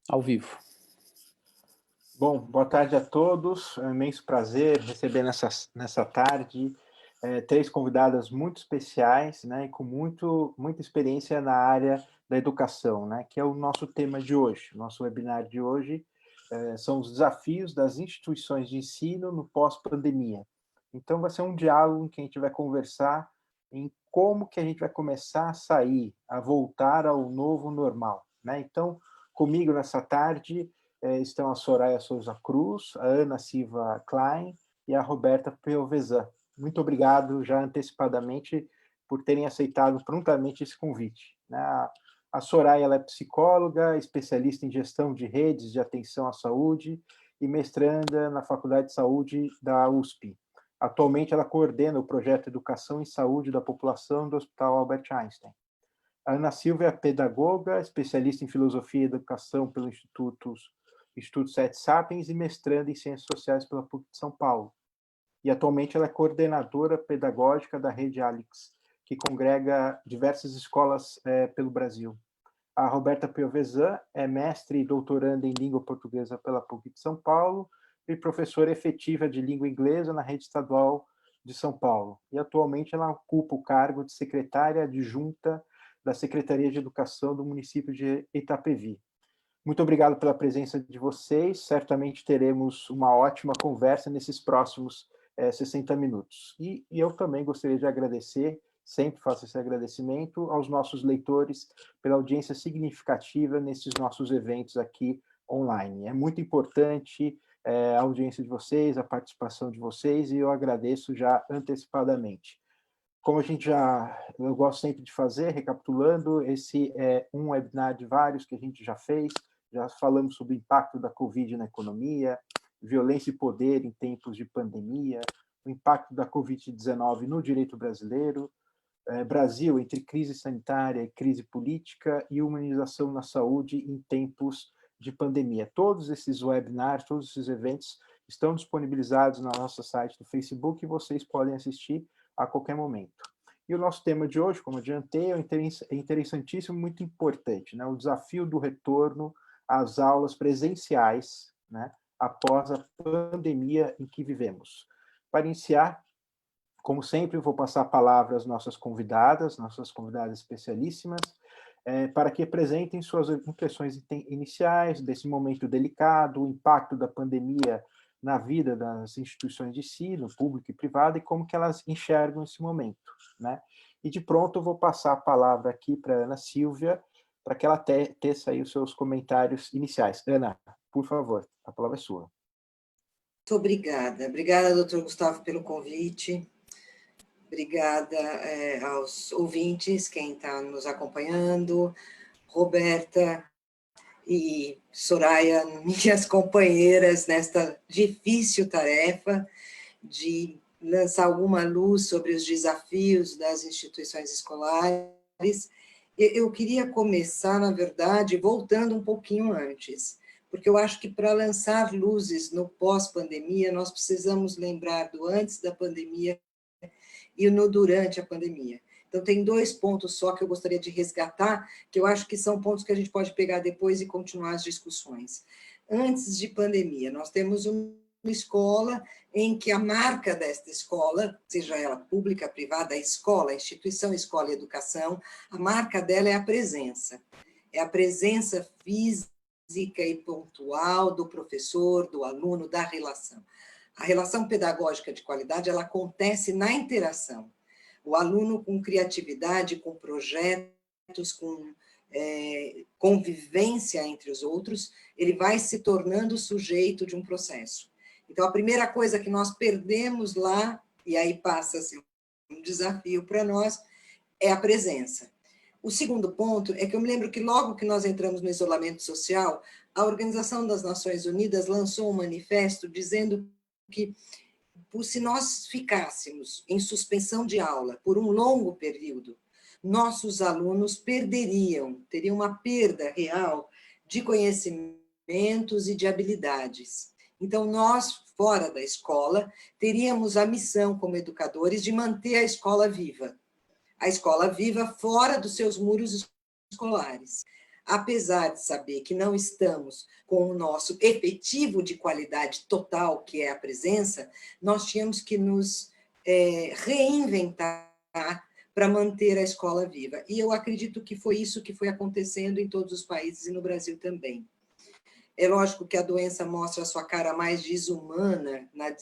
Ao vivo. Bom, boa tarde a todos. É um imenso prazer receber nessa tarde três convidadas muito especiais, né, e com muita experiência na área da educação, né, que é o nosso tema de hoje. Nosso webinar de hoje são os desafios das instituições de ensino no pós-pandemia. Então, vai ser um diálogo em que a gente vai conversar em como que a gente vai começar a sair, a voltar ao novo normal, né? Então, comigo nessa tarde estão a Soraya Souza Cruz, a Ana Silva Klein e a Roberta Piovesan. Muito obrigado já antecipadamente por terem aceitado prontamente esse convite. A Soraya ela é psicóloga, especialista em gestão de redes de atenção à saúde e mestranda na Faculdade de Saúde da USP. Atualmente, ela coordena o projeto Educação e Saúde da População do Hospital Albert Einstein. A Ana Silva é pedagoga, especialista em filosofia e educação pelo Instituto Sete Sapiens e mestranda em ciências sociais pela PUC de São Paulo. E atualmente ela é coordenadora pedagógica da Rede Alix, que congrega diversas escolas pelo Brasil. A Roberta Piovesan é mestre e doutoranda em língua portuguesa pela PUC de São Paulo e professora efetiva de língua inglesa na Rede Estadual de São Paulo. E atualmente ela ocupa o cargo de secretária adjunta da Secretaria de Educação do município de Itapevi. Muito obrigado pela presença de vocês. Certamente teremos uma ótima conversa nesses próximos 60 minutos. E eu também gostaria de agradecer, sempre faço esse agradecimento, aos nossos leitores pela audiência significativa nesses nossos eventos aqui online. É muito importante a audiência de vocês, a participação de vocês, e eu agradeço já antecipadamente. Como eu gosto sempre de fazer, recapitulando, esse é um webinar de vários que a gente já fez, já falamos sobre o impacto da Covid na economia, violência e poder em tempos de pandemia, o impacto da Covid-19 no direito brasileiro, Brasil entre crise sanitária e crise política e humanização na saúde em tempos de pandemia. Todos esses webinars, todos esses eventos estão disponibilizados no nosso site do Facebook e vocês podem assistir a qualquer momento. E o nosso tema de hoje, como adiantei, é interessantíssimo, muito importante, né? O desafio do retorno às aulas presenciais, né? Após a pandemia em que vivemos. Para iniciar, como sempre, vou passar a palavra às nossas convidadas especialíssimas, para que apresentem suas impressões iniciais desse momento delicado, o impacto da pandemia na vida das instituições de ensino, pública e privada, e como que elas enxergam esse momento, né? E de pronto eu vou passar a palavra aqui para a Ana Silvia, para que ela teça aí os seus comentários iniciais. Ana, por favor, a palavra é sua. Muito obrigada. Obrigada, doutor Gustavo, pelo convite. Obrigada aos ouvintes, quem está nos acompanhando, Roberta e Soraya, minhas companheiras nesta difícil tarefa de lançar alguma luz sobre os desafios das instituições escolares. Eu queria começar, na verdade, voltando um pouquinho antes, porque eu acho que para lançar luzes no pós-pandemia, nós precisamos lembrar do antes da pandemia e no durante a pandemia. Então, tem dois pontos só que eu gostaria de resgatar, que eu acho que são pontos que a gente pode pegar depois e continuar as discussões. Antes de pandemia, nós temos uma escola em que a marca desta escola, seja ela pública, privada, a escola, a instituição Escola e Educação, a marca dela é a presença. É a presença física e pontual do professor, do aluno, da relação. A relação pedagógica de qualidade, ela acontece na interação. O aluno com criatividade, com projetos, com convivência entre os outros, ele vai se tornando sujeito de um processo. Então, a primeira coisa que nós perdemos lá, e aí passa-se um desafio para nós, é a presença. O segundo ponto é que eu me lembro que logo que nós entramos no isolamento social, a Organização das Nações Unidas lançou um manifesto dizendo que se nós ficássemos em suspensão de aula por um longo período, nossos alunos teriam uma perda real de conhecimentos e de habilidades. Então, nós, fora da escola, teríamos a missão, como educadores, de manter a escola viva fora dos seus muros escolares. apesar de saber que não estamos com o nosso efetivo de qualidade total, que é a presença, nós tínhamos que nos reinventar para manter a escola viva. E eu acredito que foi isso que foi acontecendo em todos os países e no Brasil também. É lógico que a doença mostra a sua cara mais desumana na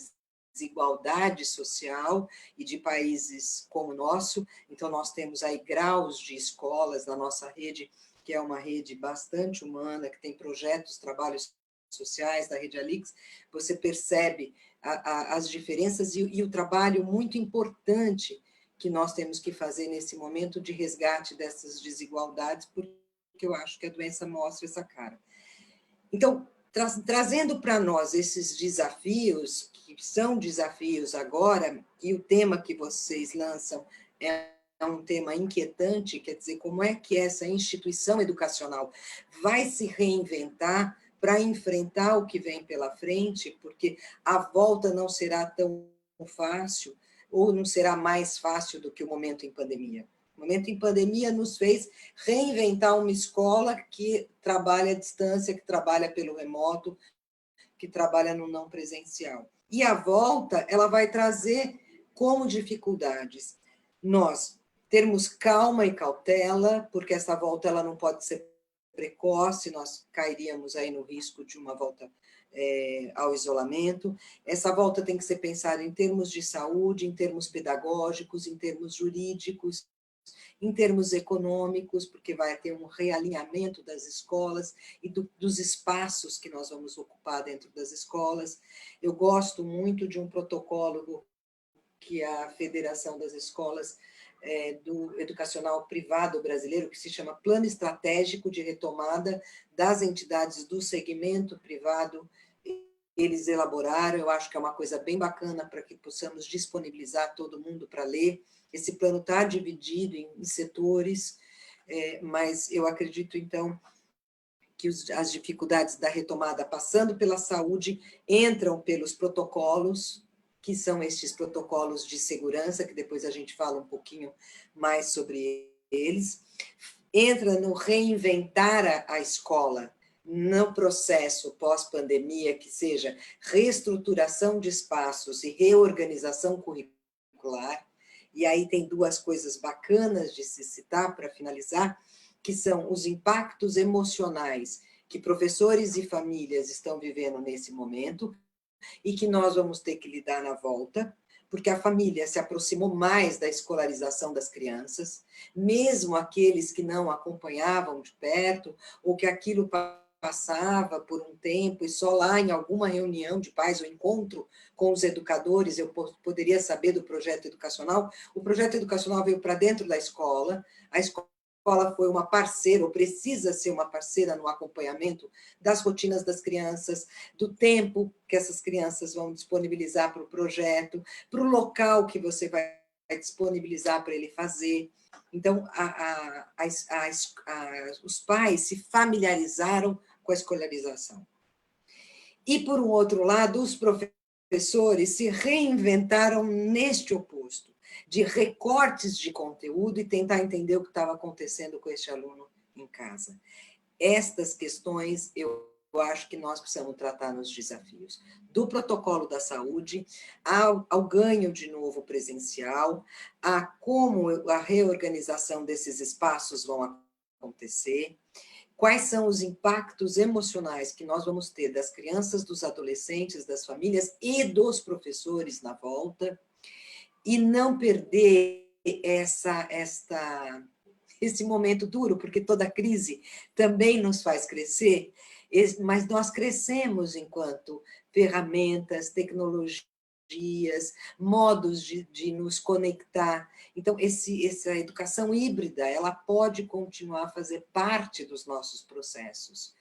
desigualdade social e de países como o nosso. Então, nós temos aí graus de escolas na nossa rede, que é uma rede bastante humana, que tem projetos, trabalhos sociais da Rede Alix. Você percebe as diferenças e o trabalho muito importante que nós temos que fazer nesse momento de resgate dessas desigualdades, porque eu acho que a doença mostra essa cara. Então, trazendo para nós esses desafios, que são desafios agora, e o tema que vocês lançam é um tema inquietante, quer dizer, como é que essa instituição educacional vai se reinventar para enfrentar o que vem pela frente, porque a volta não será tão fácil, ou não será mais fácil do que o momento em pandemia. O momento em pandemia nos fez reinventar uma escola que trabalha à distância, que trabalha pelo remoto, que trabalha no não presencial. E a volta, ela vai trazer como dificuldades nós termos calma e cautela, porque essa volta ela não pode ser precoce, nós cairíamos aí no risco de uma volta ao isolamento. Essa volta tem que ser pensada em termos de saúde, em termos pedagógicos, em termos jurídicos, em termos econômicos, porque vai ter um realinhamento das escolas e dos espaços que nós vamos ocupar dentro das escolas. Eu gosto muito de um protocolo que a Federação das Escolas do Educacional Privado Brasileiro, que se chama Plano Estratégico de Retomada das Entidades do Segmento Privado, eles elaboraram. Eu acho que é uma coisa bem bacana para que possamos disponibilizar todo mundo para ler. Esse plano está dividido em setores, mas eu acredito, então, que as dificuldades da retomada, passando pela saúde, entram pelos protocolos, que são estes protocolos de segurança, que depois a gente fala um pouquinho mais sobre eles, entra no reinventar a escola, no processo pós-pandemia, que seja reestruturação de espaços e reorganização curricular. E aí tem duas coisas bacanas de se citar para finalizar, que são os impactos emocionais que professores e famílias estão vivendo nesse momento e que nós vamos ter que lidar na volta, porque a família se aproximou mais da escolarização das crianças, mesmo aqueles que não acompanhavam de perto, ou que aquilo passava por um tempo e só lá em alguma reunião de pais, ou encontro com os educadores, eu poderia saber do projeto educacional. O projeto educacional veio para dentro da escola, a escola foi uma parceira, ou precisa ser uma parceira no acompanhamento das rotinas das crianças, do tempo que essas crianças vão disponibilizar para o projeto, para o local que você vai disponibilizar para ele fazer. Então, os pais se familiarizaram com a escolarização. E, por um outro lado, os professores se reinventaram neste oposto, de recortes de conteúdo e tentar entender o que estava acontecendo com este aluno em casa. Estas questões, eu acho que nós precisamos tratar nos desafios. Do protocolo da saúde, ao ganho de novo presencial, a como a reorganização desses espaços vão acontecer, quais são os impactos emocionais que nós vamos ter das crianças, dos adolescentes, das famílias e dos professores na volta, e não perder esse momento duro, porque toda crise também nos faz crescer, mas nós crescemos enquanto ferramentas, tecnologias, modos de nos conectar. Então, essa educação híbrida, ela pode continuar a fazer parte dos nossos processos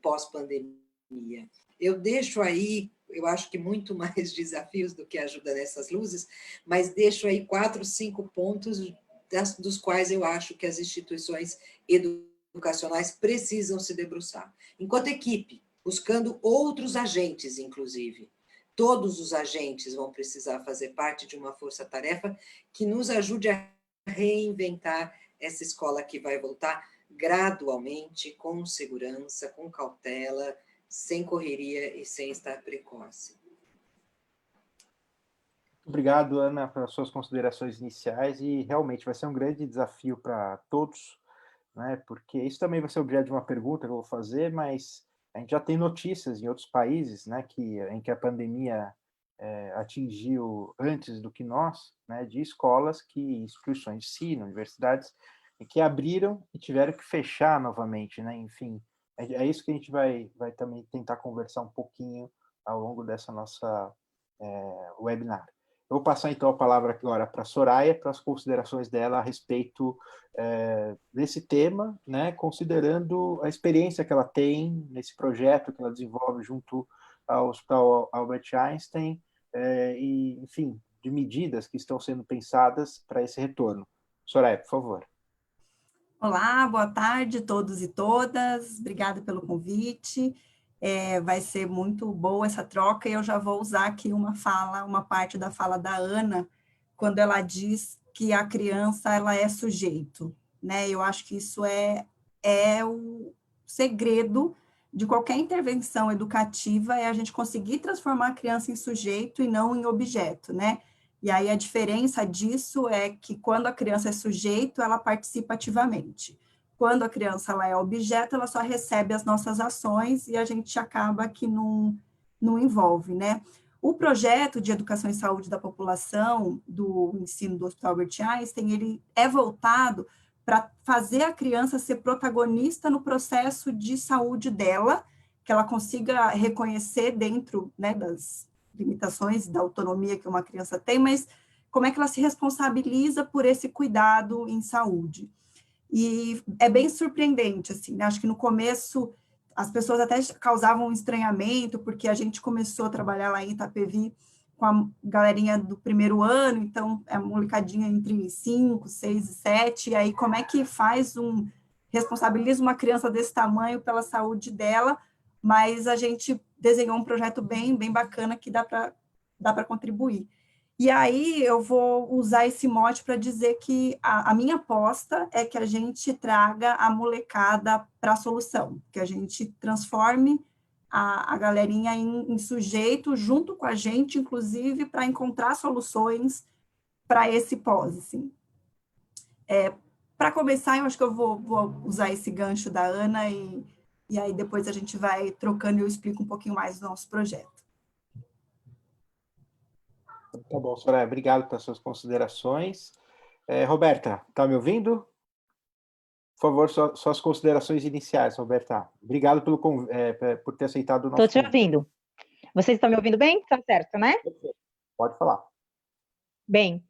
pós-pandemia. Eu deixo aí, eu acho que muito mais desafios do que ajuda nessas luzes, mas deixo aí 4, 5 pontos dos quais eu acho que as instituições educacionais precisam se debruçar. Enquanto equipe, buscando outros agentes, inclusive. Todos os agentes vão precisar fazer parte de uma força-tarefa que nos ajude a reinventar essa escola que vai voltar gradualmente, com segurança, com cautela, sem correria e sem estar precoce. Obrigado, Ana, pelas suas considerações iniciais, e realmente vai ser um grande desafio para todos, né? Porque isso também vai ser objeto de uma pergunta que eu vou fazer, mas a gente já tem notícias em outros países, né, em que a pandemia atingiu antes do que nós, né, de escolas instituições de ensino, universidades, que abriram e tiveram que fechar novamente, né? Enfim, é isso que a gente vai também tentar conversar um pouquinho ao longo dessa nossa webinar. Eu vou passar, então, a palavra agora para a Soraya, para as considerações dela a respeito desse tema, né, considerando a experiência que ela tem nesse projeto que ela desenvolve junto ao Hospital Albert Einstein, e, enfim, de medidas que estão sendo pensadas para esse retorno. Soraya, por favor. Olá, boa tarde a todos e todas, obrigada pelo convite. Vai ser muito boa essa troca, e eu já vou usar aqui uma parte da fala da Ana, quando ela diz que a criança ela é sujeito, né? Eu acho que isso é o segredo de qualquer intervenção educativa, é a gente conseguir transformar a criança em sujeito e não em objeto, né? E aí a diferença disso é que quando a criança é sujeito, ela participa ativamente. Quando a criança ela é objeto, ela só recebe as nossas ações e a gente acaba que não envolve, né? O projeto de educação e saúde da população do ensino do Hospital Albert Einstein, ele é voltado para fazer a criança ser protagonista no processo de saúde dela, que ela consiga reconhecer dentro, né, das limitações da autonomia que uma criança tem, mas como é que ela se responsabiliza por esse cuidado em saúde. E é bem surpreendente, assim, né? Acho que no começo as pessoas até causavam um estranhamento, porque a gente começou a trabalhar lá em Itapevi com a galerinha do primeiro ano, então é uma molecadinha entre 5, 6 e 7, e aí como é que responsabiliza uma criança desse tamanho pela saúde dela, mas a gente desenhou um projeto bem bacana que dá para contribuir. E aí eu vou usar esse mote para dizer que a minha aposta é que a gente traga a molecada para a solução, que a gente transforme a galerinha em sujeito junto com a gente, inclusive, para encontrar soluções para esse pós, assim. Para começar, eu acho que eu vou usar esse gancho da Ana e aí depois a gente vai trocando e eu explico um pouquinho mais do nosso projeto. Tá bom, Soraya, obrigado pelas suas considerações. Roberta, está me ouvindo? Por favor, suas considerações iniciais, Roberta. Obrigado por ter aceitado o nosso convite. Estou te ouvindo. Vocês estão me ouvindo bem? Está certo, né? Pode falar. Bem,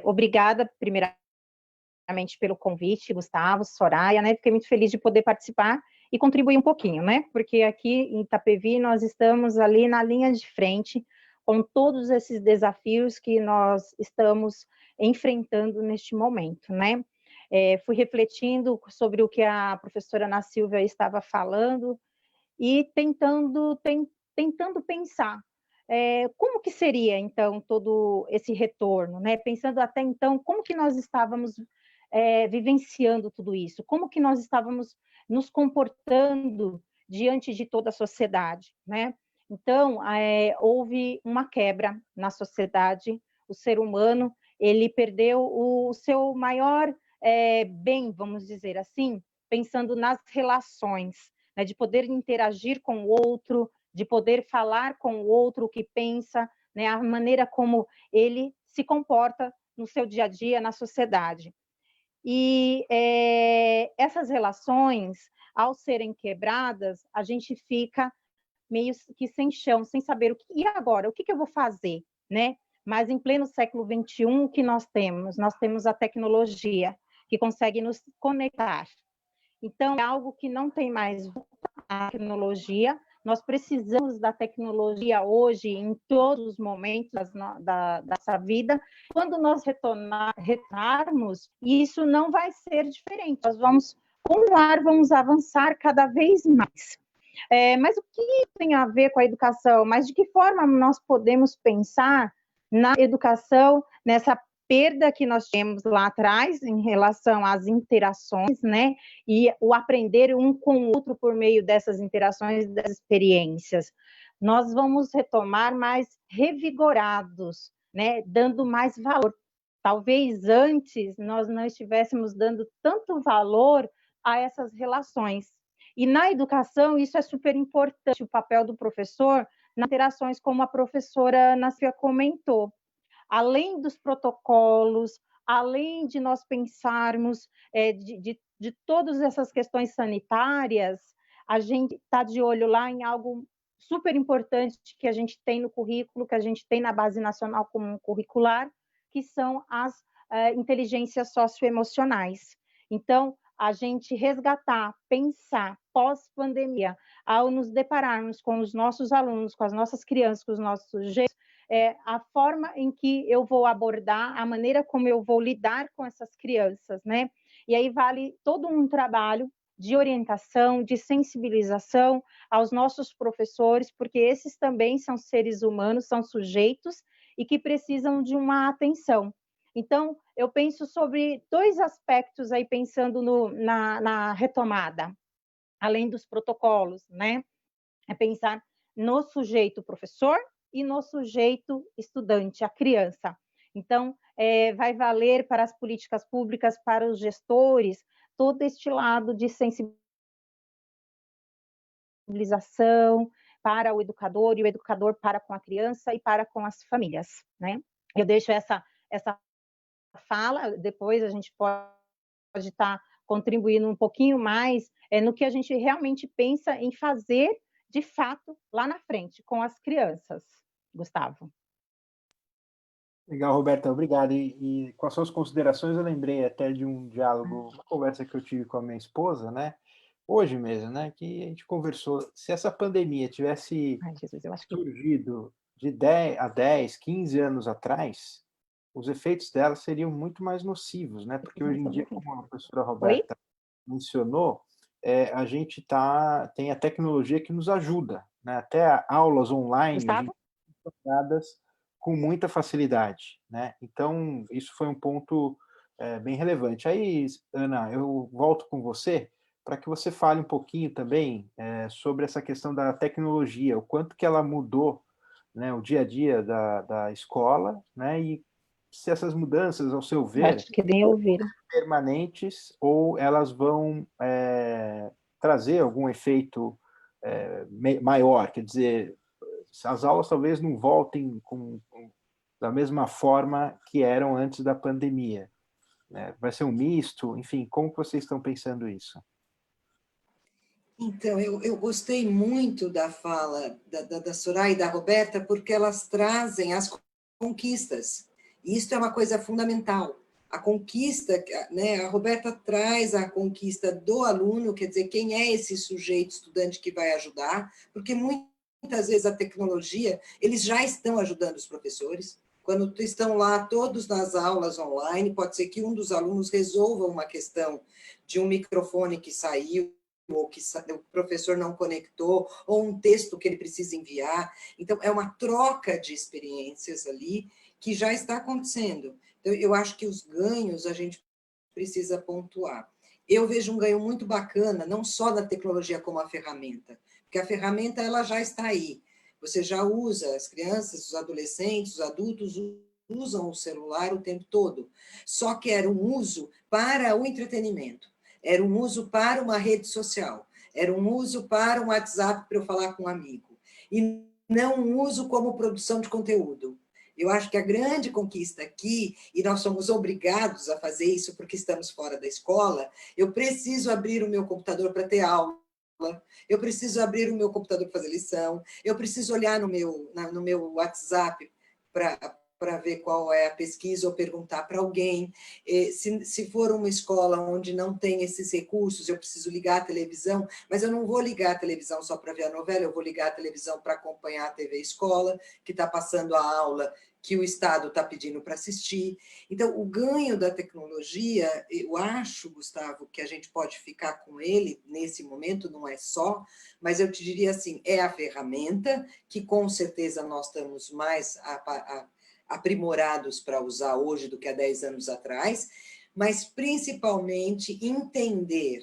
obrigada, primeiramente, pelo convite, Gustavo, Soraya, né? Fiquei muito feliz de poder participar e contribuir um pouquinho, né? Porque aqui em Itapevi nós estamos ali na linha de frente com todos esses desafios que nós estamos enfrentando neste momento, né? Fui refletindo sobre o que a professora Ana Silvia estava falando e tentando pensar como que seria, então, todo esse retorno, né? Pensando até então, como que nós estávamos vivenciando tudo isso, como que nós estávamos nos comportando diante de toda a sociedade, né? Então, houve uma quebra na sociedade, o ser humano, ele perdeu o seu maior bem, vamos dizer assim, pensando nas relações, né, de poder interagir com o outro, de poder falar com o outro o que pensa, né, a maneira como ele se comporta no seu dia a dia, na sociedade. E essas relações, ao serem quebradas, a gente fica meio que sem chão, sem saber e agora, o que eu vou fazer, né? Mas em pleno século XXI, o que nós temos? Nós temos a tecnologia, que consegue nos conectar. Então, é algo que não tem mais a tecnologia, nós precisamos da tecnologia hoje em todos os momentos da nossa vida. Quando nós retornarmos, isso não vai ser diferente, nós vamos continuar, vamos avançar cada vez mais. Mas o que tem a ver com a educação? Mas de que forma nós podemos pensar na educação, nessa perda que nós temos lá atrás em relação às interações, né? E o aprender um com o outro por meio dessas interações, das experiências. Nós vamos retomar mais revigorados, né? Dando mais valor. Talvez antes nós não estivéssemos dando tanto valor a essas relações. E na educação isso é super importante, o papel do professor nas interações, como a professora Ana Célia comentou. Além dos protocolos, além de nós pensarmos de todas essas questões sanitárias, a gente está de olho lá em algo super importante que a gente tem no currículo, que a gente tem na Base Nacional Comum Curricular, que são as inteligências socioemocionais. Então, a gente resgatar, pensar pós-pandemia, ao nos depararmos com os nossos alunos, com as nossas crianças, com os nossos sujeitos, a forma em que eu vou abordar, a maneira como eu vou lidar com essas crianças, né? E aí vale todo um trabalho de orientação, de sensibilização aos nossos professores, porque esses também são seres humanos, são sujeitos e que precisam de uma atenção. Então, eu penso sobre dois aspectos aí, pensando na retomada, além dos protocolos, né? É pensar no sujeito professor e no sujeito estudante, a criança. Então, vai valer para as políticas públicas, para os gestores, todo este lado de sensibilização para o educador, e o educador para com a criança e para com as famílias, né? Eu deixo essa fala, depois a gente pode estar contribuindo um pouquinho mais no que a gente realmente pensa em fazer, de fato, lá na frente, com as crianças. Gustavo. Legal, Roberta, obrigado. E com as suas considerações, eu lembrei até de um diálogo, uma conversa que eu tive com a minha esposa, né? Hoje mesmo, né? Que a gente conversou. Se essa pandemia tivesse Ai, Jesus, eu acho que... surgido de 10, 15 anos atrás, os efeitos dela seriam muito mais nocivos, né? Porque hoje em dia, como a professora Roberta mencionou, a gente tem a tecnologia que nos ajuda, né? Até aulas online, Gustavo? a gente tem dadas com muita facilidade, né? Então, isso foi um ponto bem relevante. Aí, Ana, eu volto com você para que você fale um pouquinho também sobre essa questão da tecnologia, o quanto que ela mudou, né, o dia a dia da escola, né, e se essas mudanças, ao seu ver, Acho que nem ouviram. permanentes ou elas vão trazer algum efeito maior, quer dizer, as aulas talvez não voltem da mesma forma que eram antes da pandemia, né? Vai ser um misto, enfim, como que vocês estão pensando isso? Então, eu gostei muito da fala da Soraya e da Roberta, porque elas trazem as conquistas. E isso é uma coisa fundamental. A conquista, né, a Roberta traz a conquista do aluno, quer dizer, quem é esse sujeito estudante que vai ajudar, porque muitas vezes a tecnologia, eles já estão ajudando os professores. Quando estão lá todos nas aulas online, pode ser que um dos alunos resolva uma questão de um microfone que saiu, ou que o professor não conectou, ou um texto que ele precisa enviar. Então, é uma troca de experiências ali que já está acontecendo. Então, eu acho que os ganhos a gente precisa pontuar. Eu vejo um ganho muito bacana, não só da tecnologia como a ferramenta, porque a ferramenta ela já está aí. Você já usa, as crianças, os adolescentes, os adultos usam o celular o tempo todo. Só que era um uso para o entretenimento. Era um uso para uma rede social, era um uso para um WhatsApp para eu falar com um amigo, e não um uso como produção de conteúdo. Eu acho que a grande conquista aqui, e nós somos obrigados a fazer isso porque estamos fora da escola, eu preciso abrir o meu computador para ter aula, eu preciso abrir o meu computador para fazer lição, eu preciso olhar no meu WhatsApp para ver qual é a pesquisa ou perguntar para alguém. Se for uma escola onde não tem esses recursos, eu preciso ligar a televisão, mas eu não vou ligar a televisão só para ver a novela, eu vou ligar a televisão para acompanhar a TV Escola, que está passando a aula que o Estado está pedindo para assistir. Então, o ganho da tecnologia, eu acho, Gustavo, que a gente pode ficar com ele nesse momento, não é só, mas eu te diria assim, é a ferramenta que com certeza nós estamos mais aprimorados para usar hoje do que há 10 anos atrás, mas principalmente entender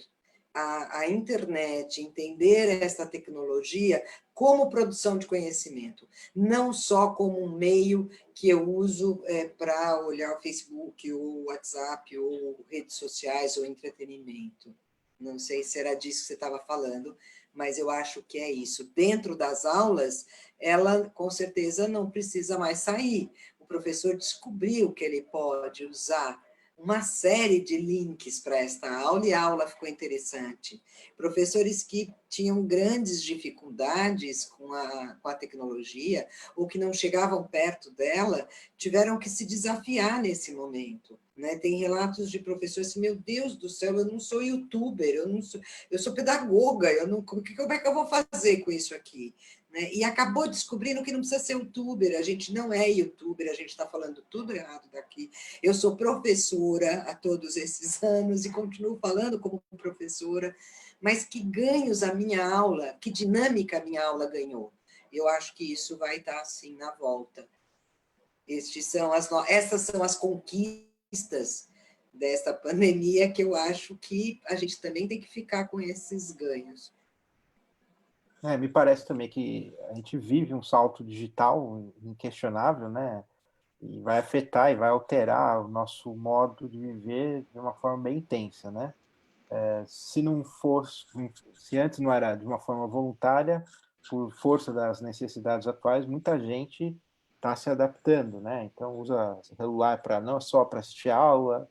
a internet, entender essa tecnologia como produção de conhecimento, não só como um meio que eu uso para olhar o Facebook, ou o WhatsApp, ou redes sociais, ou entretenimento. Não sei se era disso que você estava falando, mas eu acho que é isso. Dentro das aulas, ela, com certeza, não precisa mais sair. O professor descobriu que ele pode usar uma série de links para esta aula, e a aula ficou interessante. Professores que tinham grandes dificuldades com a tecnologia, ou que não chegavam perto dela, tiveram que se desafiar nesse momento. Né? Tem relatos de professores assim, meu Deus do céu, eu não sou youtuber, eu sou pedagoga, como é que eu vou fazer com isso aqui? Né? E acabou descobrindo que não precisa ser youtuber, a gente não é youtuber, a gente está falando tudo errado daqui. Eu sou professora há todos esses anos e continuo falando como professora, mas que ganhos a minha aula, que dinâmica a minha aula ganhou. Eu acho que isso vai estar assim na volta. Essas são as conquistas desta pandemia que eu acho que a gente também tem que ficar com esses ganhos. Me parece também que a gente vive um salto digital inquestionável, né? E vai afetar e vai alterar o nosso modo de viver de uma forma bem intensa, né? Se não fosse, se antes não era de uma forma voluntária, por força das necessidades atuais, muita gente está se adaptando, né? Então usa celular para não só para assistir aula,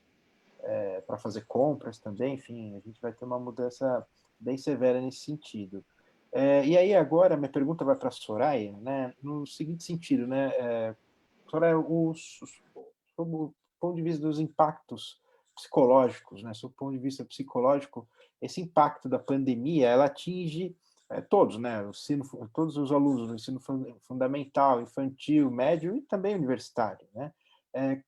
para fazer compras também, enfim, a gente vai ter uma mudança bem severa nesse sentido. E aí agora minha pergunta vai para a Soraya, né? No seguinte sentido, né? Soraya, sob o ponto de vista dos impactos psicológicos, né? Sob o ponto de vista psicológico, esse impacto da pandemia, ela atinge todos, né? Todos os alunos do ensino fundamental, infantil, médio e também universitário, né?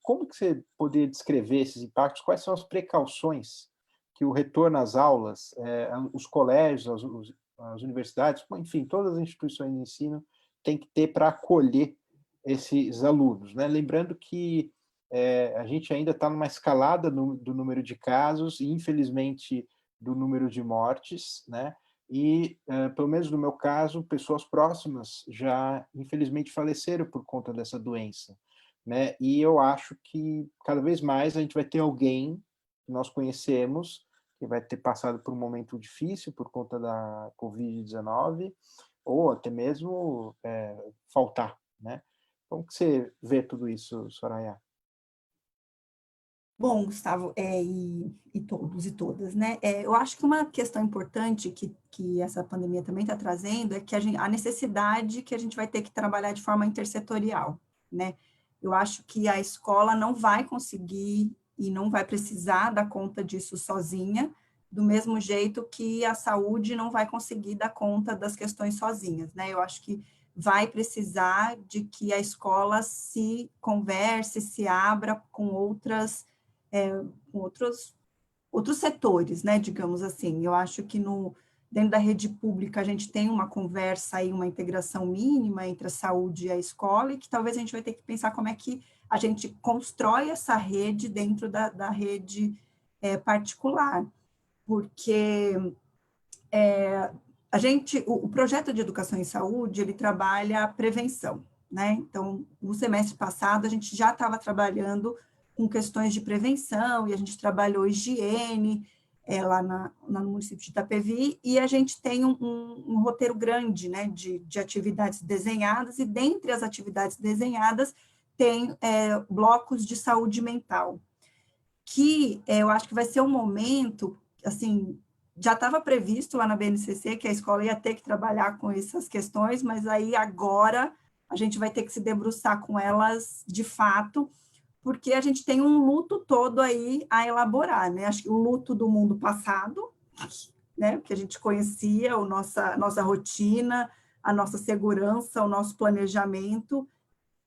Como que você poderia descrever esses impactos? Quais são as precauções que o retorno às aulas, os colégios, as universidades, enfim, todas as instituições de ensino têm que ter para acolher esses alunos, né? Lembrando que a gente ainda está numa escalada do número de casos e, infelizmente, do número de mortes, né? E, pelo menos no meu caso, pessoas próximas já, infelizmente, faleceram por conta dessa doença, né? E eu acho que, cada vez mais, a gente vai ter alguém que nós conhecemos que vai ter passado por um momento difícil por conta da Covid-19, ou até mesmo faltar, né? Como que você vê tudo isso, Soraya? Bom, Gustavo, e todos e todas, né? Eu acho que uma questão importante que essa pandemia também está trazendo é que a necessidade que a gente vai ter que trabalhar de forma intersetorial, né? Eu acho que a escola não vai conseguir e não vai precisar dar conta disso sozinha, do mesmo jeito que a saúde não vai conseguir dar conta das questões sozinhas, né? Eu acho que vai precisar de que a escola se converse, se abra com com outros setores, né, digamos assim. Eu acho que dentro da rede pública a gente tem uma conversa e uma integração mínima entre a saúde e a escola, e que talvez a gente vai ter que pensar como é que a gente constrói essa rede dentro da rede particular, porque o projeto de educação em saúde, ele trabalha a prevenção, né? Então, no semestre passado, a gente já estava trabalhando com questões de prevenção, e a gente trabalhou higiene lá no município de Itapevi, e a gente tem um roteiro grande, né, de atividades desenhadas, e dentre as atividades desenhadas tem blocos de saúde mental, que eu acho que vai ser um momento, assim, já estava previsto lá na BNCC que a escola ia ter que trabalhar com essas questões, mas aí agora a gente vai ter que se debruçar com elas de fato, porque a gente tem um luto todo aí a elaborar, né? Acho que o luto do mundo passado, né? Que a gente conhecia, nossa rotina, a nossa segurança, o nosso planejamento,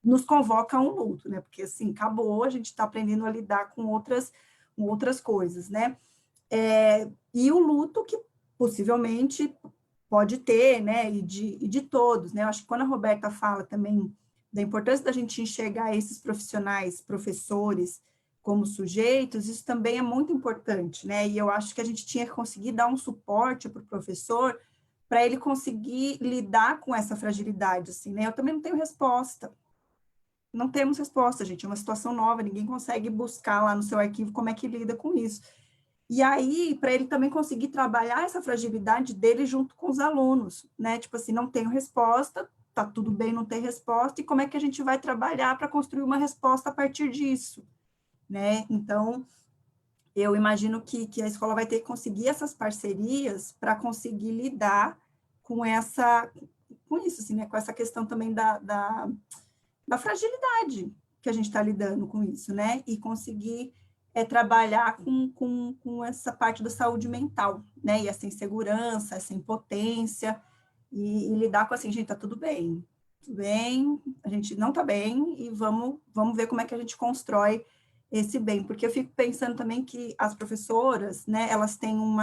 nos convoca a um luto, né? Porque assim, acabou, a gente está aprendendo a lidar com outras coisas, né? E o luto que possivelmente pode ter, né? E de todos, né? Eu acho que quando a Roberta fala também da importância da gente enxergar esses profissionais, professores, como sujeitos, isso também é muito importante, né? E eu acho que a gente tinha que conseguir dar um suporte para o professor para ele conseguir lidar com essa fragilidade, assim, né? Eu também não tenho resposta. Não temos resposta, gente. É uma situação nova, ninguém consegue buscar lá no seu arquivo como é que lida com isso. E aí, para ele também conseguir trabalhar essa fragilidade dele junto com os alunos, né? Tipo assim, não tenho resposta, tá tudo bem não ter resposta, e como é que a gente vai trabalhar para construir uma resposta a partir disso, né? Então, eu imagino que a escola vai ter que conseguir essas parcerias para conseguir lidar com com isso, assim, né? Com essa questão também da fragilidade que a gente está lidando com isso, né? E conseguir trabalhar com essa parte da saúde mental, né? E essa insegurança, essa impotência, e lidar com assim, gente, tá tudo bem, a gente não tá bem, e vamos ver como é que a gente constrói esse bem, porque eu fico pensando também que as professoras, né, elas têm um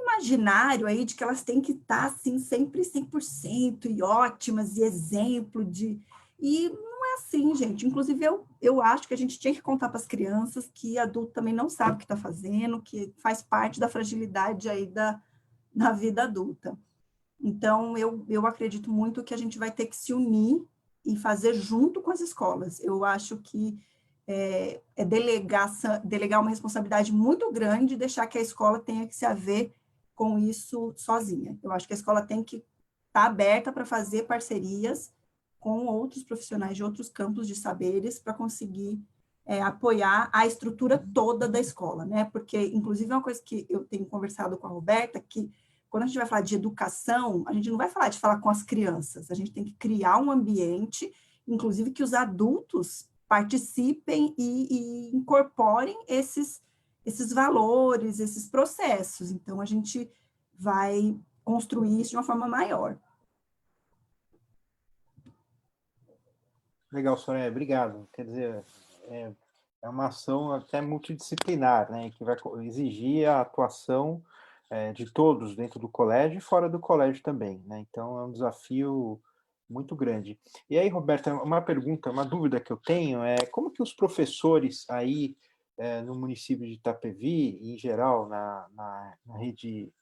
imaginário aí de que elas têm que estar, assim, sempre 100% e ótimas, e exemplo de... E não é assim, gente. Inclusive, eu acho que a gente tinha que contar para as crianças que adulto também não sabe o que está fazendo, que faz parte da fragilidade aí da vida adulta. Então, eu acredito muito que a gente vai ter que se unir e fazer junto com as escolas. Eu acho que delegar uma responsabilidade muito grande e deixar que a escola tenha que se haver com isso sozinha. Eu acho que a escola tem que estar aberta para fazer parcerias com outros profissionais de outros campos de saberes para conseguir apoiar a estrutura toda da escola, né? Porque, inclusive, é uma coisa que eu tenho conversado com a Roberta, que quando a gente vai falar de educação, a gente não vai falar de falar com as crianças, a gente tem que criar um ambiente, inclusive que os adultos participem e incorporem esses valores, esses processos. Então, a gente vai construir isso de uma forma maior. Legal, Soraya, obrigado. Quer dizer, é uma ação até multidisciplinar, né, que vai exigir a atuação de todos dentro do colégio e fora do colégio também, né? Então, é um desafio muito grande. E aí, Roberta, uma pergunta, uma dúvida que eu tenho é como que os professores aí no município de Itapevi, em geral, na rede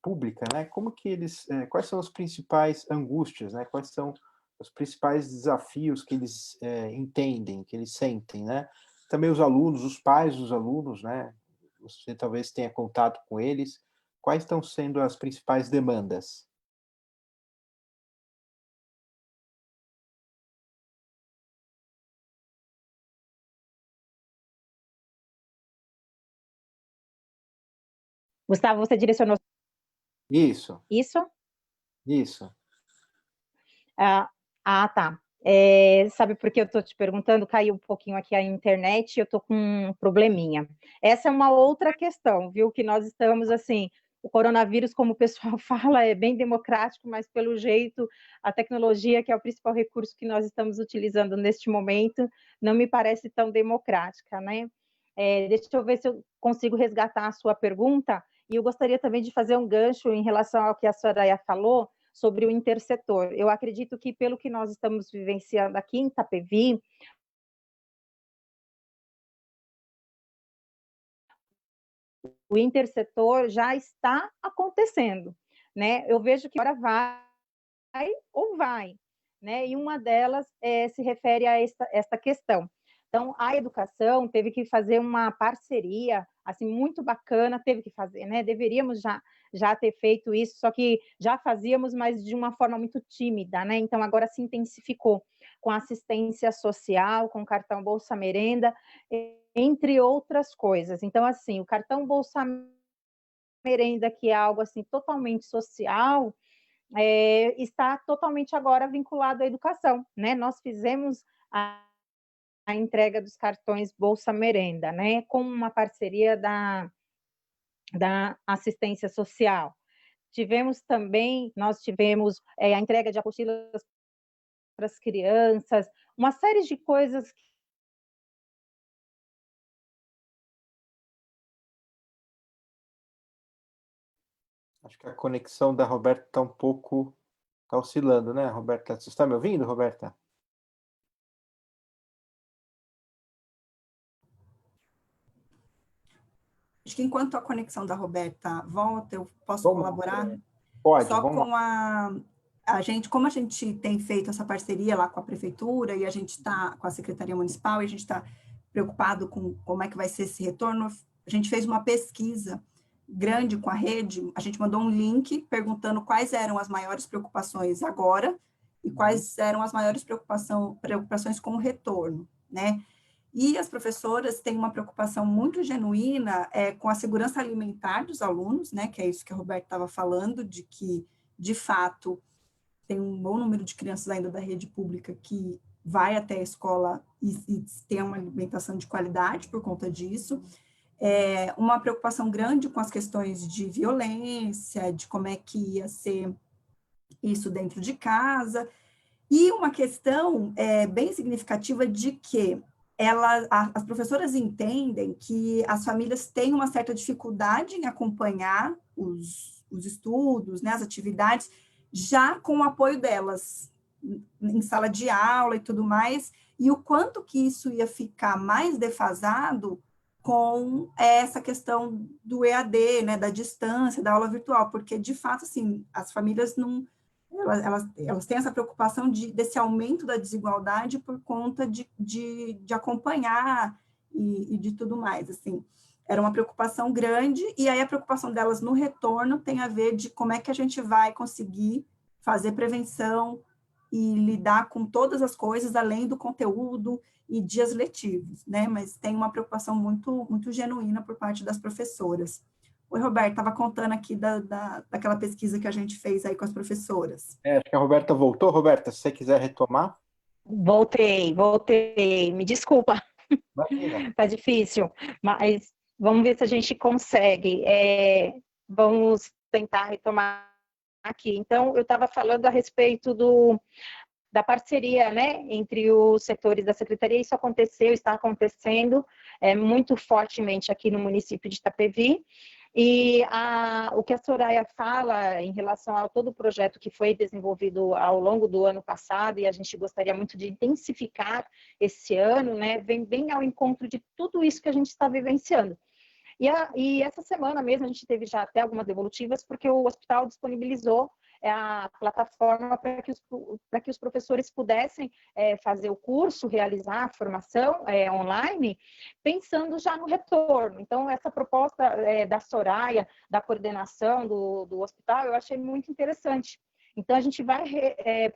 pública, né? Como que eles, quais são as principais angústias, né? Quais são os principais desafios que eles entendem, que eles sentem, né? Também os alunos, os pais dos alunos, né? Você talvez tenha contato com eles. Quais estão sendo as principais demandas? Gustavo, você direcionou Isso, isso? isso. Tá. Sabe por que eu estou te perguntando? Caiu um pouquinho aqui a internet e eu estou com um probleminha. Essa é uma outra questão, viu? Que nós estamos assim. O coronavírus, como o pessoal fala, é bem democrático, mas pelo jeito, a tecnologia, que é o principal recurso que nós estamos utilizando neste momento, não me parece tão democrática, né? Deixa eu ver se eu consigo resgatar a sua pergunta. E eu gostaria também de fazer um gancho em relação ao que a Soraya falou sobre o intersetor. Eu acredito que, pelo que nós estamos vivenciando aqui em Itapevi, o intersetor já está acontecendo, né? Eu vejo que agora vai ou vai, né? E uma delas se refere a esta questão. Então, a educação teve que fazer uma parceria, assim, muito bacana, teve que fazer, né? Deveríamos já ter feito isso, só que já fazíamos, mas de uma forma muito tímida, né? Então, agora se intensificou com assistência social, com cartão Bolsa Merenda, entre outras coisas. Então, assim, o cartão Bolsa Merenda, que é algo assim totalmente social, está totalmente agora vinculado à educação, né? Nós fizemos a entrega dos cartões Bolsa Merenda, né? Com uma parceria da assistência social. Nós tivemos a entrega de apostilas para as crianças, uma série de coisas. Acho que a conexão da Roberta está um pouco Tá oscilando, né, Roberta? Você está me ouvindo, Roberta? Acho que enquanto a conexão da Roberta volta, eu posso Vamos, colaborar pode, só vamos com lá. a gente, como a gente tem feito essa parceria lá com a prefeitura e a gente está com a Secretaria Municipal e a gente está preocupado com como é que vai ser esse retorno, a gente fez uma pesquisa grande com a rede, a gente mandou um link perguntando quais eram as maiores preocupações agora e quais eram as maiores preocupações com o retorno, né? E as professoras têm uma preocupação muito genuína com a segurança alimentar dos alunos, né? Que é isso que a Roberta estava falando, de que, de fato, tem um bom número de crianças ainda da rede pública que vai até a escola e tem uma alimentação de qualidade por conta disso. Uma preocupação grande com as questões de violência, de como é que ia ser isso dentro de casa, e uma questão bem significativa de que as professoras entendem que as famílias têm uma certa dificuldade em acompanhar os estudos, né, as atividades, já com o apoio delas em sala de aula e tudo mais, e o quanto que isso ia ficar mais defasado com essa questão do EAD, né, da distância, da aula virtual, porque, de fato, assim, as famílias não... Elas têm essa preocupação desse aumento da desigualdade por conta de acompanhar e de tudo mais, assim. Era uma preocupação grande, e aí a preocupação delas no retorno tem a ver de como é que a gente vai conseguir fazer prevenção e lidar com todas as coisas, além do conteúdo e dias letivos, né? Mas tem uma preocupação muito, muito genuína por parte das professoras. Oi, Roberto, estava contando aqui daquela pesquisa que a gente fez aí com as professoras. Acho que a Roberta voltou. Roberta, se você quiser retomar. Voltei. Me desculpa, Imagina. tá difícil, mas vamos ver se a gente consegue. Vamos tentar retomar aqui. Então, eu estava falando a respeito da parceria, né, entre os setores da Secretaria. Isso aconteceu, está acontecendo muito fortemente aqui no município de Itapevi. E o que a Soraya fala em relação a todo o projeto que foi desenvolvido ao longo do ano passado, e a gente gostaria muito de intensificar esse ano, né, vem bem ao encontro de tudo isso que a gente está vivenciando. E essa semana mesmo a gente teve já até algumas devolutivas, porque o hospital disponibilizou a plataforma para que os professores pudessem fazer o curso, realizar a formação online, pensando já no retorno. Então, essa proposta da Soraya, da coordenação do hospital, eu achei muito interessante. Então, a gente vai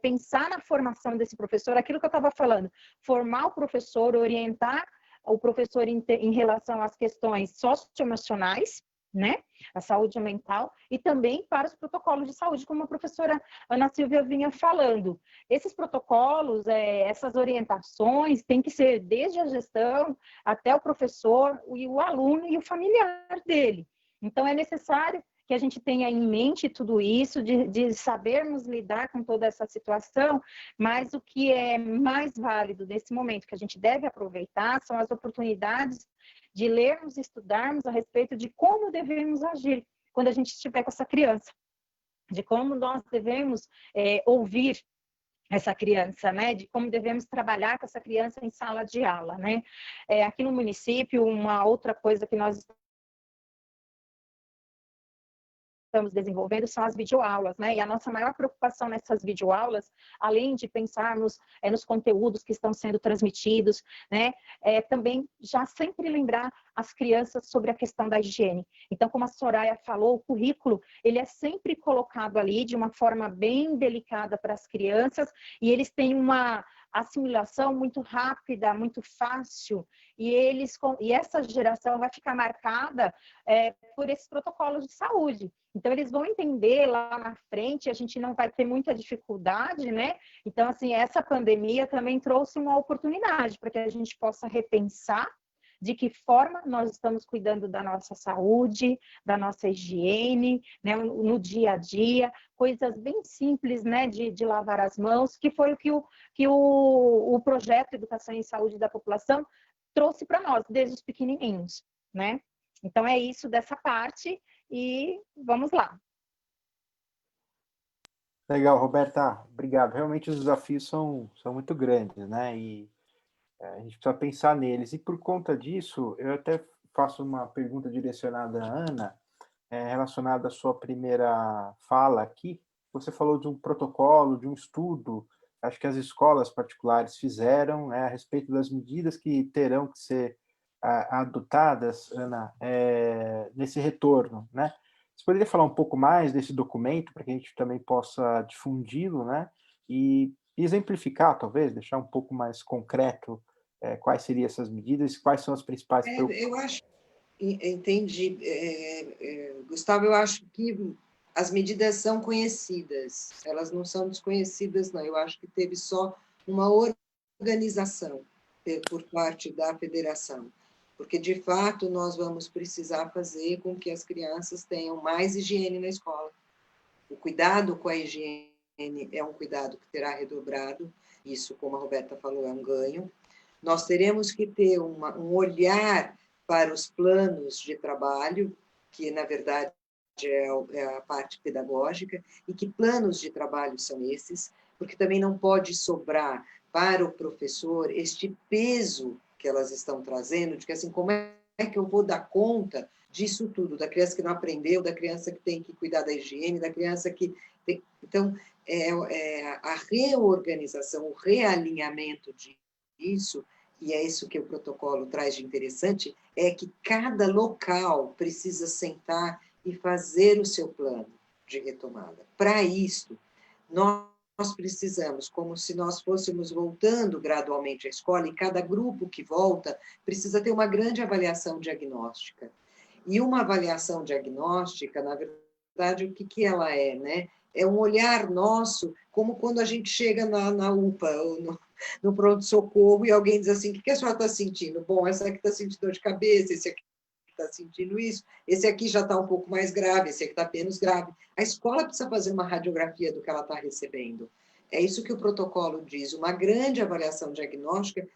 pensar na formação desse professor, aquilo que eu estava falando, formar o professor, orientar o professor em relação às questões socioemocionais, né, a saúde mental, e também para os protocolos de saúde, como a professora Ana Silvia vinha falando. Esses protocolos, essas orientações, têm que ser desde a gestão até o professor, e o aluno e o familiar dele. Então, é necessário que a gente tenha em mente tudo isso, de sabermos lidar com toda essa situação, mas o que é mais válido nesse momento, que a gente deve aproveitar, são as oportunidades de lermos e estudarmos a respeito de como devemos agir quando a gente estiver com essa criança, de como nós devemos ouvir essa criança, né, de como devemos trabalhar com essa criança em sala de aula, né. Aqui no município, uma outra coisa que nós estamos desenvolvendo são as videoaulas, né? E a nossa maior preocupação nessas videoaulas, além de pensarmos nos conteúdos que estão sendo transmitidos, né? Também já sempre lembrar as crianças sobre a questão da higiene. Então, como a Soraya falou, o currículo, ele é sempre colocado ali de uma forma bem delicada para as crianças, e eles têm uma assimilação muito rápida, muito fácil, e essa geração vai ficar marcada por esses protocolos de saúde. Então, eles vão entender lá na frente, a gente não vai ter muita dificuldade, né? Então, assim, essa pandemia também trouxe uma oportunidade para que a gente possa repensar de que forma nós estamos cuidando da nossa saúde, da nossa higiene, né, no dia a dia, coisas bem simples, né, de lavar as mãos, que foi o que o projeto Educação e Saúde da População trouxe para nós, desde os pequenininhos, né? Então, é isso dessa parte, e vamos lá. Legal, Roberta, obrigado. Realmente os desafios são muito grandes, né? E a gente precisa pensar neles. E por conta disso, eu até faço uma pergunta direcionada à Ana, relacionada à sua primeira fala aqui. Você falou de um protocolo, de um estudo, acho que as escolas particulares fizeram, né, a respeito das medidas que terão que ser adotadas, Ana, nesse retorno, né? Você poderia falar um pouco mais desse documento, para que a gente também possa difundi-lo, né? E exemplificar, talvez, deixar um pouco mais concreto quais seriam essas medidas e quais são as principais preocupações. Eu acho, entendi. Gustavo, eu acho que as medidas são conhecidas, elas não são desconhecidas, não. Eu acho que teve só uma organização por parte da federação, porque, de fato, nós vamos precisar fazer com que as crianças tenham mais higiene na escola. O cuidado com a higiene é um cuidado que terá redobrado, isso, como a Roberta falou, é um ganho. Nós teremos que ter um olhar para os planos de trabalho, que, na verdade, é a parte pedagógica, e que planos de trabalho são esses, porque também não pode sobrar para o professor este peso que elas estão trazendo, de que, assim, como é que eu vou dar conta disso tudo, da criança que não aprendeu, da criança que tem que cuidar da higiene, da criança que tem... Então, a reorganização, o realinhamento disso, e é isso que o protocolo traz de interessante, é que cada local precisa sentar e fazer o seu plano de retomada. Para isso, nós precisamos, como se nós fôssemos voltando gradualmente à escola, e cada grupo que volta precisa ter uma grande avaliação diagnóstica. E uma avaliação diagnóstica, na verdade, o que ela é, né? É um olhar nosso, como quando a gente chega na UPA, ou no pronto-socorro, e alguém diz assim, o que a senhora está sentindo? Bom, essa aqui está sentindo dor de cabeça, esse aqui está sentindo isso, esse aqui já está um pouco mais grave, esse aqui está menos grave. A escola precisa fazer uma radiografia do que ela está recebendo. É isso que o protocolo diz, uma grande avaliação diagnóstica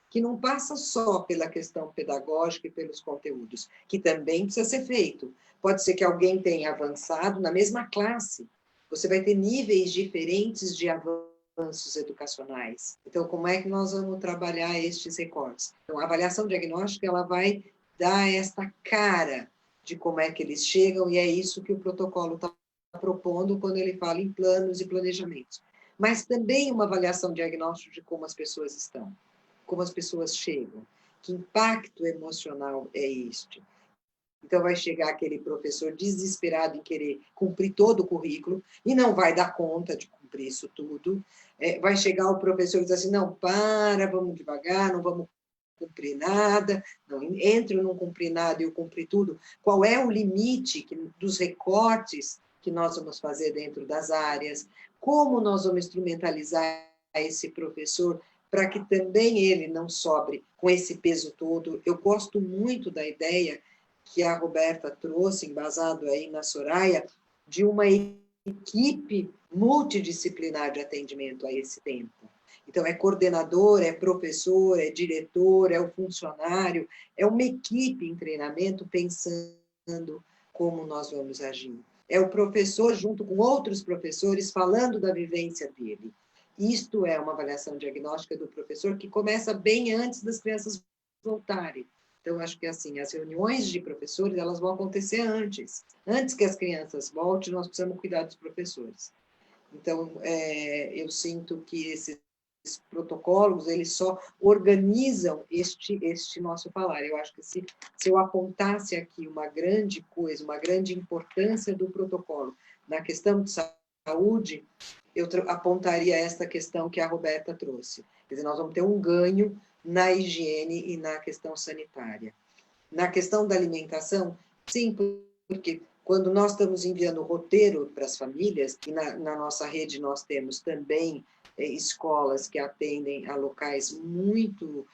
que não passa só pela questão pedagógica e pelos conteúdos, que também precisa ser feito. Pode ser que alguém tenha avançado na mesma classe, você vai ter níveis diferentes de avanços educacionais. Então, como é que nós vamos trabalhar estes recortes? Então, a avaliação diagnóstica ela vai dar esta cara de como é que eles chegam, e é isso que o protocolo está propondo quando ele fala em planos e planejamentos. Mas também uma avaliação diagnóstica de como as pessoas estão, como as pessoas chegam, que impacto emocional é este. Então, vai chegar aquele professor desesperado em querer cumprir todo o currículo e não vai dar conta de cumprir isso tudo. Vai chegar o professor e dizer assim, não, vamos devagar, não vamos cumprir nada, não, entre eu não cumprir nada e eu cumprir tudo. Qual é o limite dos recortes que nós vamos fazer dentro das áreas? Como nós vamos instrumentalizar esse professor para que também ele não sobre com esse peso todo? Eu gosto muito da ideia que a Roberta trouxe, embasado aí na Soraya, de uma equipe multidisciplinar de atendimento a esse tempo. Então, é coordenador, é professor, é diretor, é o funcionário, é uma equipe em treinamento pensando como nós vamos agir. É o professor junto com outros professores falando da vivência dele. Isto é uma avaliação diagnóstica do professor que começa bem antes das crianças voltarem. Então, acho que assim, as reuniões de professores, elas vão acontecer antes. Antes que as crianças voltem, nós precisamos cuidar dos professores. Então, eu sinto que esses protocolos, eles só organizam este nosso falar. Eu acho que se eu apontasse aqui uma grande coisa, uma grande importância do protocolo na questão de saúde, eu apontaria esta questão que a Roberta trouxe. Quer dizer, nós vamos ter um ganho na higiene e na questão sanitária. Na questão da alimentação, sim, porque quando nós estamos enviando roteiro para as famílias, e na nossa rede nós temos também escolas que atendem a locais muito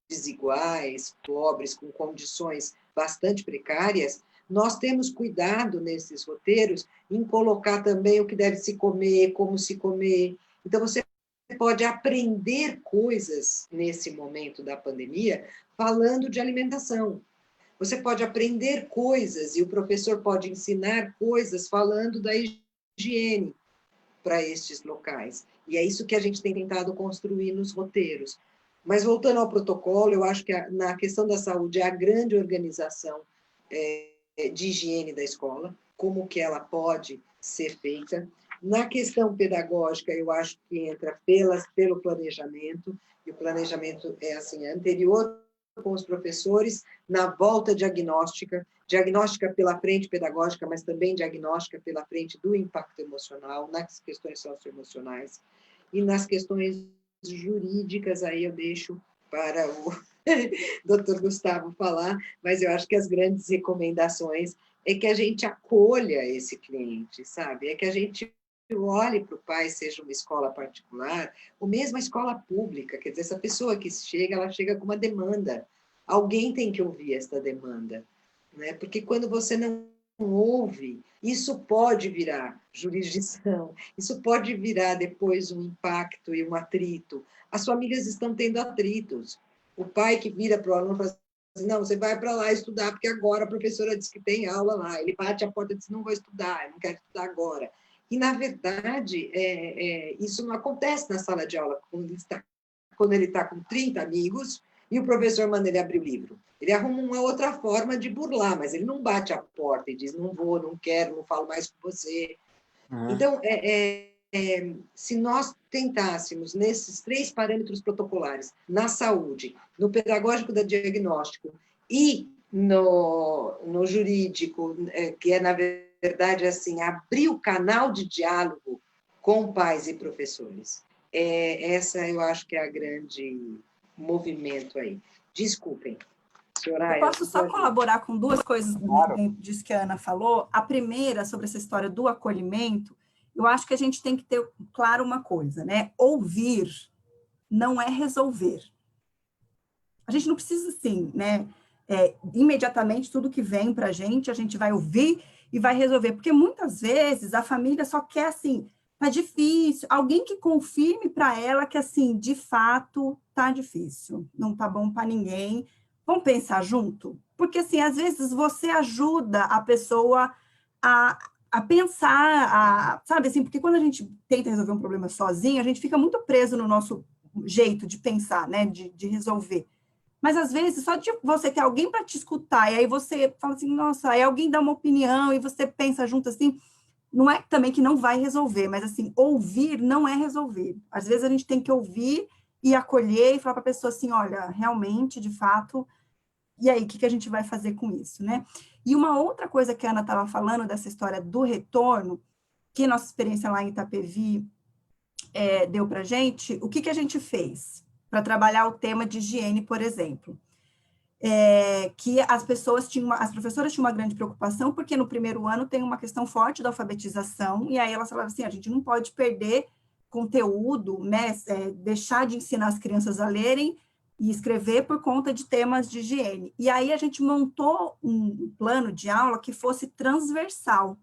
desiguais, pobres, com condições bastante precárias, nós temos cuidado nesses roteiros em colocar também o que deve se comer, como se comer. Então, você pode aprender coisas nesse momento da pandemia falando de alimentação. Você pode aprender coisas e o professor pode ensinar coisas falando da higiene. higiene para estes locais. E é isso que a gente tem tentado construir nos roteiros. Mas, voltando ao protocolo, eu acho que na questão da saúde é a grande organização de higiene da escola, como que ela pode ser feita. Na questão pedagógica, eu acho que entra pelo planejamento, e o planejamento é assim, anterior com os professores, na volta diagnóstica pela frente pedagógica, mas também diagnóstica pela frente do impacto emocional, nas questões socioemocionais, e nas questões jurídicas, aí eu deixo para o doutor Gustavo falar, mas eu acho que as grandes recomendações é que a gente acolha esse cliente, sabe? É que a gente olhe para o pai, seja uma escola particular, ou mesmo a escola pública, quer dizer, essa pessoa que chega, ela chega com uma demanda. Alguém tem que ouvir essa demanda, né? Porque quando você não ouve, isso pode virar jurisdição, isso pode virar depois um impacto e um atrito. As famílias estão tendo atritos. O pai que vira para o aluno e fala assim, não, você vai para lá estudar, porque agora a professora disse que tem aula lá. Ele bate a porta e diz, não vou estudar, eu não quero estudar agora. E, na verdade, isso não acontece na sala de aula, quando ele está com 30 amigos e o professor manda ele abrir o livro. Ele arruma uma outra forma de burlar, mas ele não bate a porta e diz, não vou, não quero, não falo mais com você. Então, se nós tentássemos, nesses 3 parâmetros protocolares, na saúde, no pedagógico da diagnóstico e no jurídico, que é, na verdade, assim, abrir o canal de diálogo com pais e professores. Essa, eu acho que é a grande movimento aí. Desculpem. Eu posso só colaborar com 2 coisas dentro disso que a Ana falou. A primeira, sobre essa história do acolhimento, eu acho que a gente tem que ter claro uma coisa, né? Ouvir não é resolver. A gente não precisa, assim, né? Imediatamente, tudo que vem para a gente vai ouvir e vai resolver. Porque, muitas vezes, a família só quer, assim, tá difícil. Alguém que confirme para ela que, assim, de fato, tá difícil. Não tá bom para ninguém. Vamos pensar junto? Porque, assim, às vezes você ajuda a pessoa a pensar, sabe assim, porque quando a gente tenta resolver um problema sozinho, a gente fica muito preso no nosso jeito de pensar, né, de resolver. Mas, às vezes, só de você ter alguém para te escutar, e aí você fala assim, nossa, aí alguém dá uma opinião, e você pensa junto assim, não é também que não vai resolver, mas, assim, ouvir não é resolver. Às vezes a gente tem que ouvir e acolher e falar para a pessoa assim, olha, realmente, de fato, e aí, o que a gente vai fazer com isso, né? E uma outra coisa que a Ana estava falando, dessa história do retorno, que nossa experiência lá em Itapevi deu para a gente, o que a gente fez para trabalhar o tema de higiene, por exemplo? Que as professoras tinham uma grande preocupação, porque no primeiro ano tem uma questão forte da alfabetização, e aí elas falavam assim, a gente não pode perder conteúdo, né, deixar de ensinar as crianças a lerem e escrever por conta de temas de higiene. E aí a gente montou um plano de aula que fosse transversal.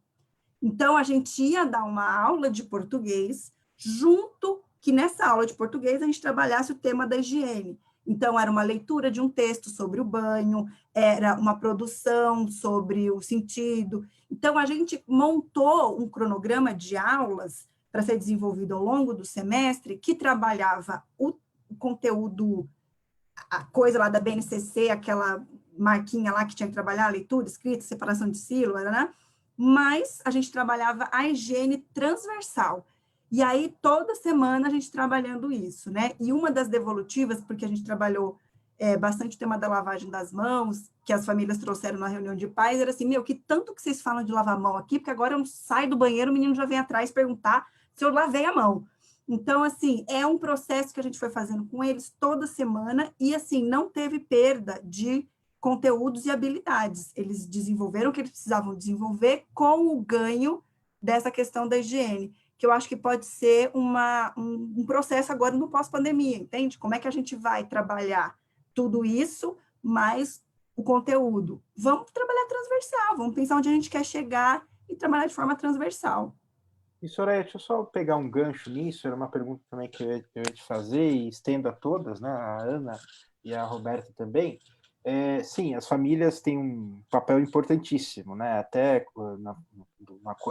Então, a gente ia dar uma aula de português, junto que nessa aula de português a gente trabalhasse o tema da higiene. Então, era uma leitura de um texto sobre o banho, era uma produção sobre o sentido. Então, a gente montou um cronograma de aulas para ser desenvolvido ao longo do semestre, que trabalhava o conteúdo, a coisa lá da BNCC, aquela marquinha lá que tinha que trabalhar, leitura, escrita, separação de sílaba, né? Mas a gente trabalhava a higiene transversal. E aí, toda semana, a gente trabalhando isso, né? E uma das devolutivas, porque a gente trabalhou bastante o tema da lavagem das mãos, que as famílias trouxeram na reunião de pais, era assim, meu, que tanto que vocês falam de lavar a mão aqui, porque agora eu saio do banheiro, o menino já vem atrás perguntar se eu lavei a mão. Então, assim, é um processo que a gente foi fazendo com eles toda semana e, assim, não teve perda de conteúdos e habilidades. Eles desenvolveram o que eles precisavam desenvolver com o ganho dessa questão da higiene, que eu acho que pode ser um processo agora no pós-pandemia, entende? Como é que a gente vai trabalhar tudo isso, mais o conteúdo? Vamos trabalhar transversal, vamos pensar onde a gente quer chegar e trabalhar de forma transversal. E, Soraya, deixa eu só pegar um gancho nisso, era uma pergunta também que eu ia te fazer, e estendo a todas, né, a Ana e a Roberta também. Sim, as famílias têm um papel importantíssimo, né? Até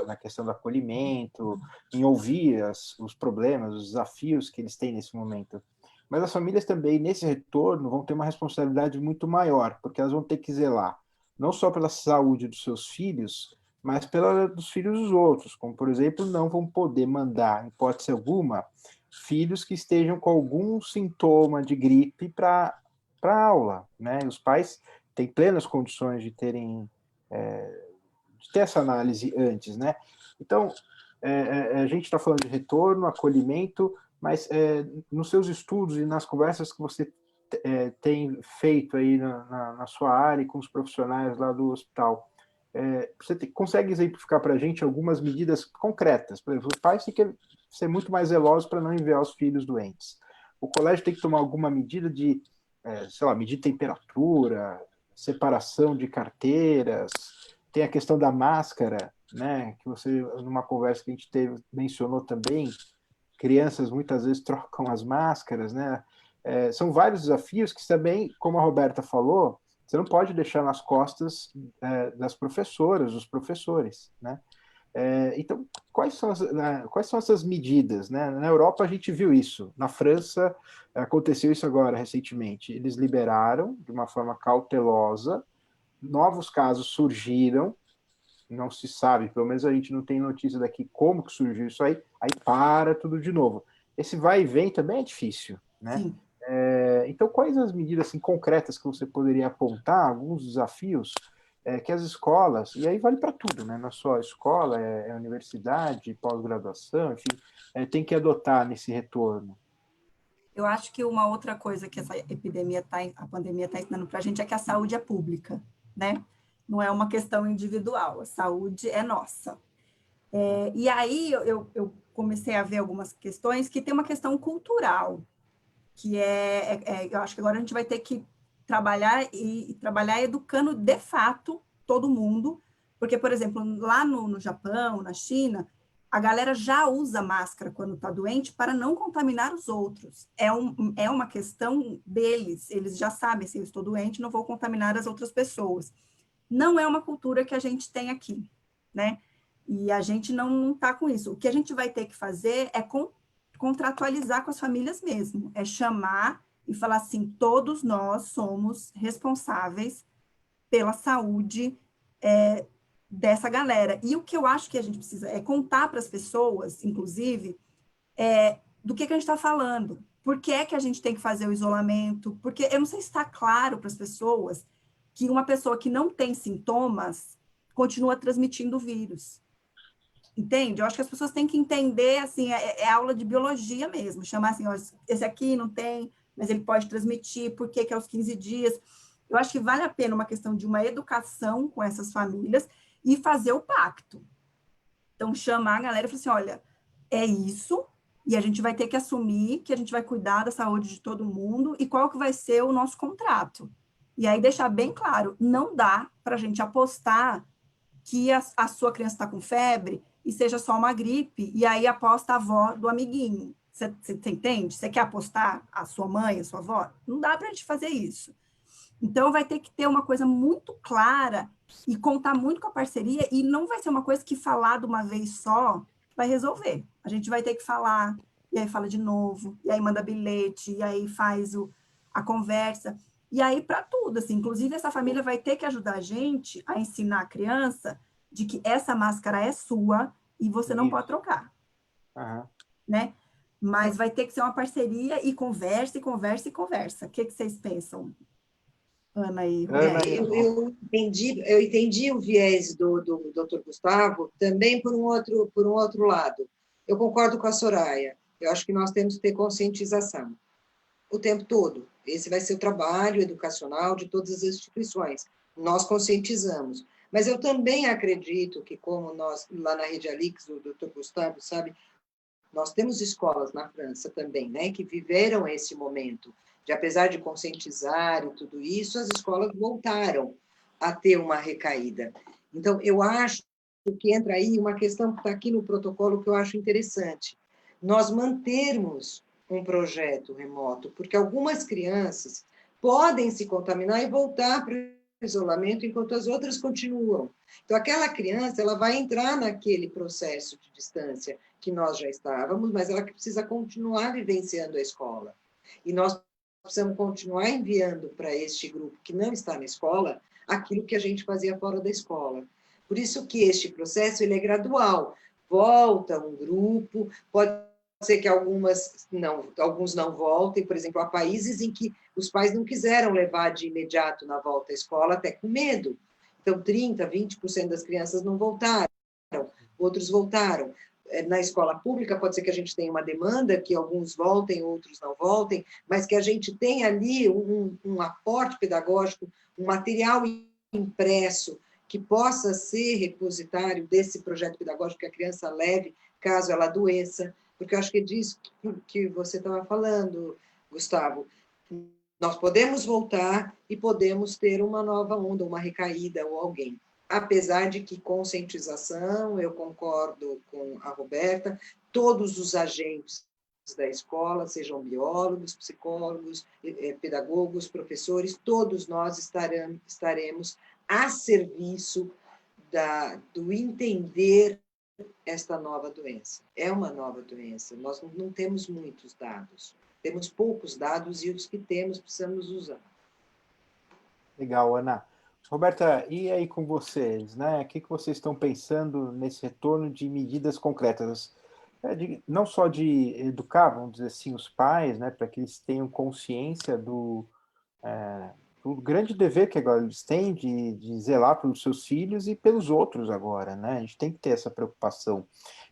na questão do acolhimento, em ouvir os problemas, os desafios que eles têm nesse momento. Mas as famílias também, nesse retorno, vão ter uma responsabilidade muito maior, porque elas vão ter que zelar não só pela saúde dos seus filhos, mas pela dos filhos dos outros, como, por exemplo, não vão poder mandar, em hipótese alguma, filhos que estejam com algum sintoma de gripe para a aula, né? E os pais têm plenas condições de terem de ter essa análise antes, né? Então, a gente está falando de retorno, acolhimento, mas nos seus estudos e nas conversas que você tem feito aí na sua área e com os profissionais lá do hospital, você consegue exemplificar para a gente algumas medidas concretas? Por exemplo, os pais têm que ser muito mais zelosos para não enviar os filhos doentes. O colégio tem que tomar alguma medida de, sei lá, medir temperatura, separação de carteiras, tem a questão da máscara, né, que você, numa conversa que a gente teve, mencionou também, crianças muitas vezes trocam as máscaras, né? São vários desafios que também, como a Roberta falou, você não pode deixar nas costas das professoras, dos professores, né? Então, quais são essas medidas, né? Na Europa a gente viu isso, na França aconteceu isso agora recentemente. Eles liberaram de uma forma cautelosa, novos casos surgiram, não se sabe, pelo menos a gente não tem notícia daqui como que surgiu isso aí para tudo de novo. Esse vai e vem também é difícil, né? Sim. Então, quais as medidas assim, concretas que você poderia apontar, alguns desafios que as escolas, e aí vale para tudo, né? Na sua escola, universidade, pós-graduação, enfim, tem que adotar nesse retorno? Eu acho que uma outra coisa que essa a pandemia está ensinando para a gente é que a saúde é pública, né? Não é uma questão individual, a saúde é nossa. E aí eu comecei a ver algumas questões que tem uma questão cultural, que eu acho que agora a gente vai ter que trabalhar e trabalhar educando de fato todo mundo, porque, por exemplo, lá no Japão, na China, a galera já usa máscara quando está doente para não contaminar os outros. É uma questão deles, eles já sabem, se eu estou doente, não vou contaminar as outras pessoas. Não é uma cultura que a gente tem aqui, né? E a gente não está com isso. O que a gente vai ter que fazer é contratualizar com as famílias mesmo, é chamar e falar assim, todos nós somos responsáveis pela saúde dessa galera. E o que eu acho que a gente precisa é contar para as pessoas, inclusive, do que a gente está falando. Por que é que a gente tem que fazer o isolamento? Porque eu não sei se está claro para as pessoas que uma pessoa que não tem sintomas continua transmitindo o vírus. Entende? Eu acho que as pessoas têm que entender, assim, aula de biologia mesmo, chamar assim, ó, esse aqui não tem, mas ele pode transmitir, por que aos 15 dias? Eu acho que vale a pena uma questão de uma educação com essas famílias e fazer o pacto. Então, chamar a galera e falar assim, olha, é isso, e a gente vai ter que assumir que a gente vai cuidar da saúde de todo mundo e qual que vai ser o nosso contrato. E aí deixar bem claro, não dá para a gente apostar que a sua criança está com febre e seja só uma gripe, e aí aposta a avó do amiguinho. Você entende? Você quer apostar a sua mãe, a sua avó? Não dá para a gente fazer isso. Então, vai ter que ter uma coisa muito clara e contar muito com a parceria, e não vai ser uma coisa que falar de uma vez só vai resolver. A gente vai ter que falar, e aí fala de novo, e aí manda bilhete, e aí faz a conversa. E aí, para tudo, assim, inclusive essa família vai ter que ajudar a gente a ensinar a criança de que essa máscara é sua e você não pode trocar, né? Mas vai ter que ser uma parceria e conversa, e conversa, e conversa. O que vocês pensam, Ana e Roberto? Eu entendi o viés do Dr. Gustavo também por um outro lado. Eu concordo com a Soraya. Eu acho que nós temos que ter conscientização o tempo todo. Esse vai ser o trabalho educacional de todas as instituições. Nós conscientizamos. Mas eu também acredito que, como nós, lá na Rede Alix, o Dr. Gustavo sabe, nós temos escolas na França também, né, que viveram esse momento, de apesar de conscientizar e tudo isso, as escolas voltaram a ter uma recaída. Então, eu acho que entra aí uma questão que está aqui no protocolo que eu acho interessante. Nós mantermos um projeto remoto, porque algumas crianças podem se contaminar e voltar para o isolamento enquanto as outras continuam. Então, aquela criança, ela vai entrar naquele processo de distância que nós já estávamos, mas ela precisa continuar vivenciando a escola. E nós precisamos continuar enviando para este grupo que não está na escola aquilo que a gente fazia fora da escola. Por isso que este processo ele é gradual. Volta um grupo, pode ser que alguns não voltem, por exemplo, há países em que os pais não quiseram levar de imediato na volta à escola, até com medo. Então, 30%, 20% das crianças não voltaram, outros voltaram. Na escola pública, pode ser que a gente tenha uma demanda, que alguns voltem, outros não voltem, mas que a gente tenha ali um aporte pedagógico, um material impresso, que possa ser repositário desse projeto pedagógico que a criança leve, caso ela adoeça, porque eu acho que é disso que você estava falando, Gustavo. Nós podemos voltar e podemos ter uma nova onda, uma recaída ou alguém. Apesar de que conscientização, eu concordo com a Roberta, todos os agentes da escola, sejam biólogos, psicólogos, pedagogos, professores, todos nós estaremos a serviço do entender esta nova doença. É uma nova doença, nós não temos muitos dados, temos poucos dados e os que temos precisamos usar. Legal, Ana. Roberta, e aí com vocês, né? O que vocês estão pensando nesse retorno de medidas concretas? Não só de educar, vamos dizer assim, os pais, né, para que eles tenham consciência do grande dever que agora eles têm de zelar pelos seus filhos e pelos outros agora, né? A gente tem que ter essa preocupação.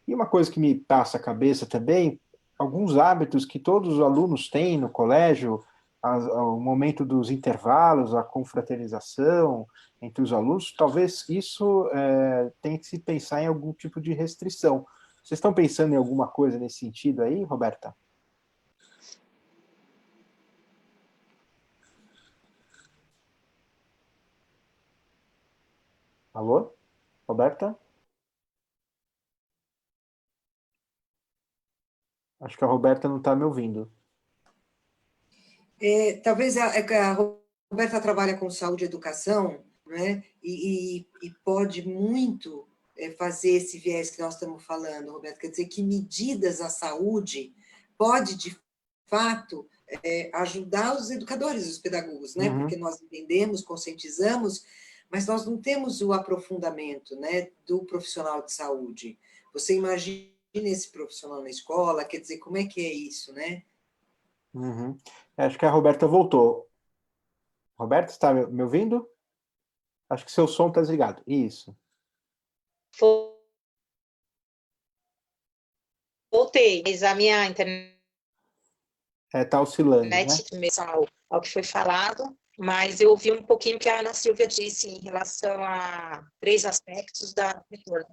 E uma coisa que me passa a cabeça também, alguns hábitos que todos os alunos têm no colégio, o momento dos intervalos, a confraternização entre os alunos, talvez isso tenha que se pensar em algum tipo de restrição. Vocês estão pensando em alguma coisa nesse sentido aí, Roberta? Alô? Roberta? Acho que a Roberta não está me ouvindo. Talvez a Roberta trabalha com saúde e educação, né? E pode muito fazer esse viés que nós estamos falando, Roberta, quer dizer que medidas à saúde pode, de fato, ajudar os educadores, os pedagogos, né? Porque nós entendemos, conscientizamos, mas nós não temos o aprofundamento, né, do profissional de saúde. Você imagina esse profissional na escola, quer dizer, como é que é isso, né? Acho que a Roberta voltou. Roberta, está me ouvindo? Acho que seu som está desligado. Isso. Voltei, mas a minha internet Está oscilando, né? ao que foi falado, mas eu ouvi um pouquinho que a Ana Silvia disse em relação a 3 aspectos da retorno.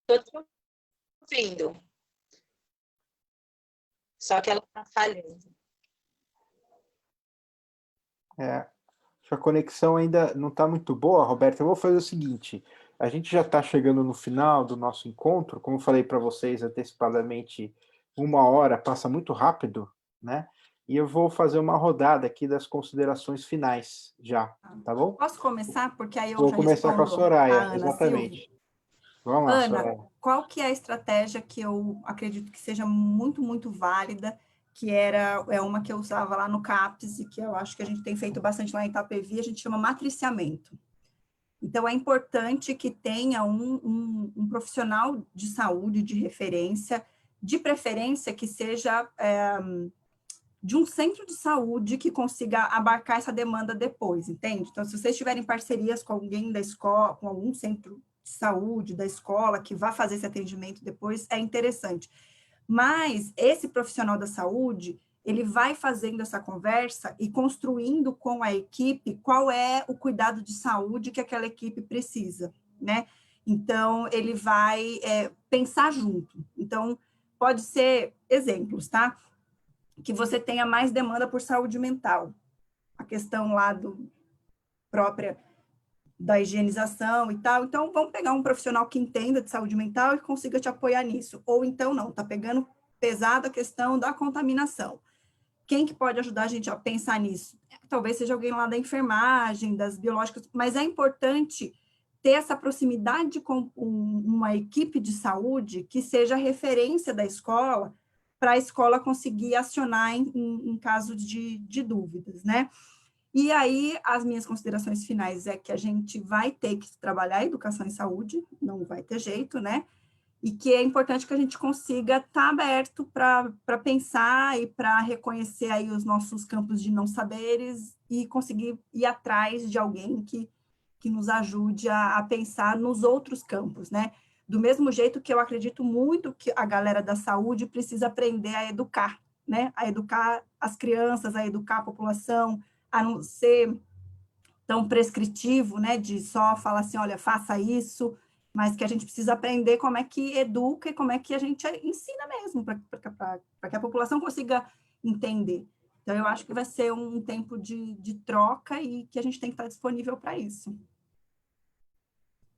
Estou te ouvindo, só que ela está falhando. Acho que a conexão ainda não está muito boa, Roberta. Eu vou fazer o seguinte, a gente já está chegando no final do nosso encontro, como eu falei para vocês antecipadamente, 1 hora passa muito rápido, né? E eu vou fazer uma rodada aqui das considerações finais já, tá bom? Posso começar? Porque aí eu vou já começar com a Soraya, Ana exatamente. Silvia. Vamos lá, Ana, Soraya. qual que é a estratégia que eu acredito que seja muito, muito válida, que é uma que eu usava lá no CAPES e que eu acho que a gente tem feito bastante lá em Itapevi, a gente chama matriciamento. Então, é importante que tenha um profissional de saúde de referência, de preferência que seja de um centro de saúde que consiga abarcar essa demanda depois, entende? Então, se vocês tiverem parcerias com alguém da escola, com algum centro de saúde da escola que vá fazer esse atendimento depois, é interessante. Mas esse profissional da saúde, ele vai fazendo essa conversa e construindo com a equipe qual é o cuidado de saúde que aquela equipe precisa, né? Então, ele vai pensar junto. Então, pode ser exemplos, tá? Que você tenha mais demanda por saúde mental. A questão lá própria da higienização e tal. Então, vamos pegar um profissional que entenda de saúde mental e consiga te apoiar nisso. Ou então, não, está pegando pesada a questão da contaminação. quem que pode ajudar a gente a pensar nisso? Talvez seja alguém lá da enfermagem, das biológicas, mas é importante ter essa proximidade com uma equipe de saúde que seja referência da escola, para a escola conseguir acionar em caso de dúvidas, né? E aí, as minhas considerações finais é que a gente vai ter que trabalhar a educação em saúde, não vai ter jeito, né? E que é importante que a gente consiga estar aberto para pensar e para reconhecer aí os nossos campos de não saberes e conseguir ir atrás de alguém que nos ajude a pensar nos outros campos, né? Do mesmo jeito que eu acredito muito que a galera da saúde precisa aprender a educar, né? A educar as crianças, a educar a população, a não ser tão prescritivo, né? De só falar assim, olha, faça isso, mas que a gente precisa aprender como é que educa e como é que a gente ensina mesmo, para que a população consiga entender. Então, eu acho que vai ser um tempo de troca e que a gente tem que estar disponível para isso.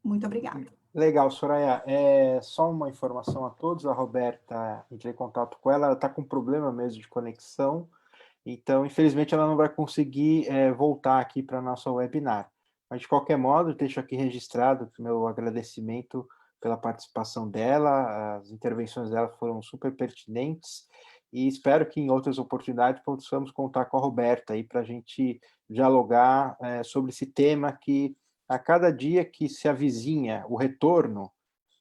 Muito obrigada. Legal, Soraya. Só uma informação a todos, a Roberta, entrei em contato com ela, ela está com problema mesmo de conexão, então, infelizmente, ela não vai conseguir voltar aqui para a nossa webinar. Mas, de qualquer modo, deixo aqui registrado o meu agradecimento pela participação dela, as intervenções dela foram super pertinentes, e espero que em outras oportunidades possamos contar com a Roberta aí para a gente dialogar sobre esse tema que, a cada dia que se avizinha o retorno,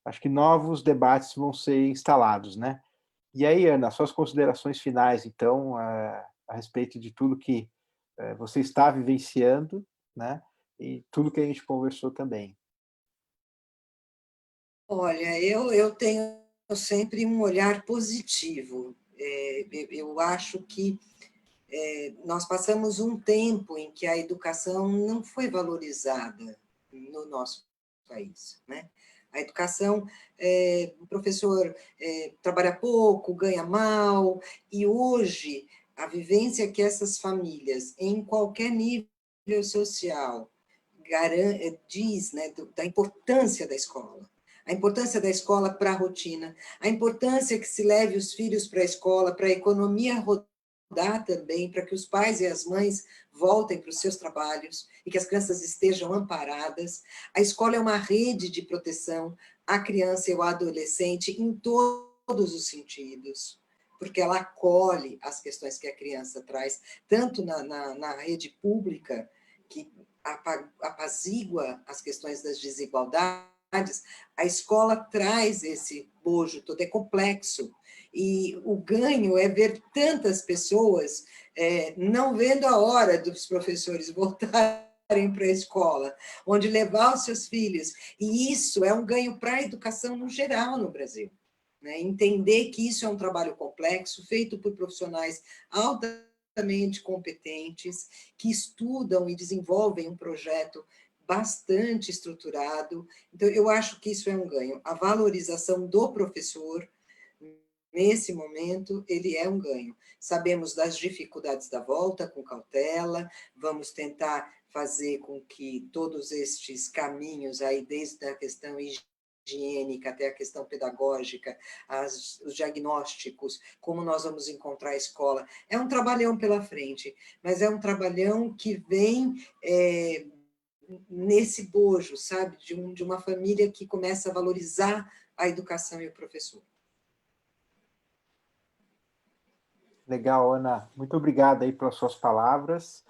acho que novos debates vão ser instalados, né? E aí, Ana, suas considerações finais, então, a respeito de tudo que você está vivenciando, né? E tudo que a gente conversou também. Olha, eu tenho sempre um olhar positivo. Eu acho que nós passamos um tempo em que a educação não foi valorizada no nosso país, né? A educação, o professor trabalha pouco, ganha mal, e hoje a vivência que essas famílias, em qualquer nível social, diz, né, da importância da escola. A importância da escola para a rotina, a importância que se leve os filhos para a escola, para a economia rodar também, para que os pais e as mães voltem para os seus trabalhos e que as crianças estejam amparadas. A escola é uma rede de proteção à criança e ao adolescente em todos os sentidos, porque ela acolhe as questões que a criança traz, tanto na rede pública, que apazigua as questões das desigualdades, a escola traz esse bojo todo, é complexo. E o ganho é ver tantas pessoas não vendo a hora dos professores voltarem para a escola, onde levar os seus filhos. E isso é um ganho para a educação no geral no Brasil. Né? Entender que isso é um trabalho complexo, feito por profissionais altamente competentes, que estudam e desenvolvem um projeto bastante estruturado. Então, eu acho que isso é um ganho. A valorização do professor, nesse momento, ele é um ganho. Sabemos das dificuldades da volta, com cautela, vamos tentar fazer com que todos estes caminhos, aí, desde a questão higiênica até a questão pedagógica, os diagnósticos, como nós vamos encontrar a escola, é um trabalhão pela frente, mas é um trabalhão que vem nesse bojo, sabe, de uma família que começa a valorizar a educação e o professor. Legal, Ana. Muito obrigado aí pelas suas palavras.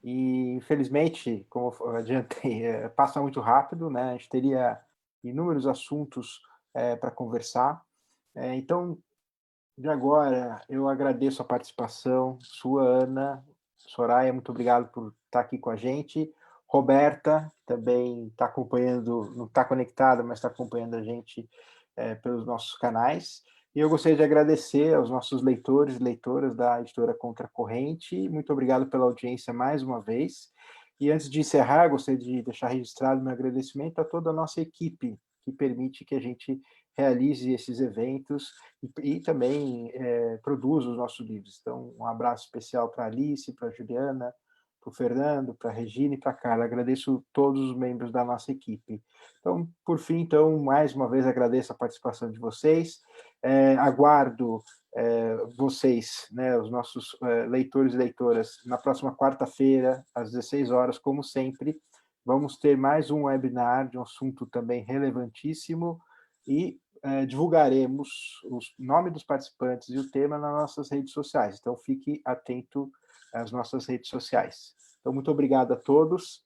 E, infelizmente, como eu adiantei, passa muito rápido, né? A gente teria inúmeros assuntos para conversar. Então, de agora, eu agradeço a participação sua, Ana. Soraya, muito obrigado por estar aqui com a gente. Roberta também está acompanhando, não está conectada, mas está acompanhando a gente pelos nossos canais. E eu gostaria de agradecer aos nossos leitores e leitoras da editora Contracorrente. Muito obrigado pela audiência mais uma vez. E antes de encerrar, gostaria de deixar registrado meu agradecimento a toda a nossa equipe, que permite que a gente realize esses eventos e também produza os nossos livros. Então, um abraço especial para a Alice, para a Juliana, para o Fernando, para a Regina e para a Carla. Agradeço todos os membros da nossa equipe. Então, por fim, então, mais uma vez agradeço a participação de vocês. Aguardo vocês, né, os nossos leitores e leitoras, na próxima quarta-feira, às 16 horas, como sempre. Vamos ter mais um webinar de um assunto também relevantíssimo e divulgaremos o nome dos participantes e o tema nas nossas redes sociais. Então, fique atento às nossas redes sociais. Então, muito obrigado a todos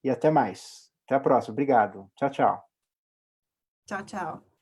e até mais. Até a próxima. Obrigado. Tchau, tchau. Tchau, tchau.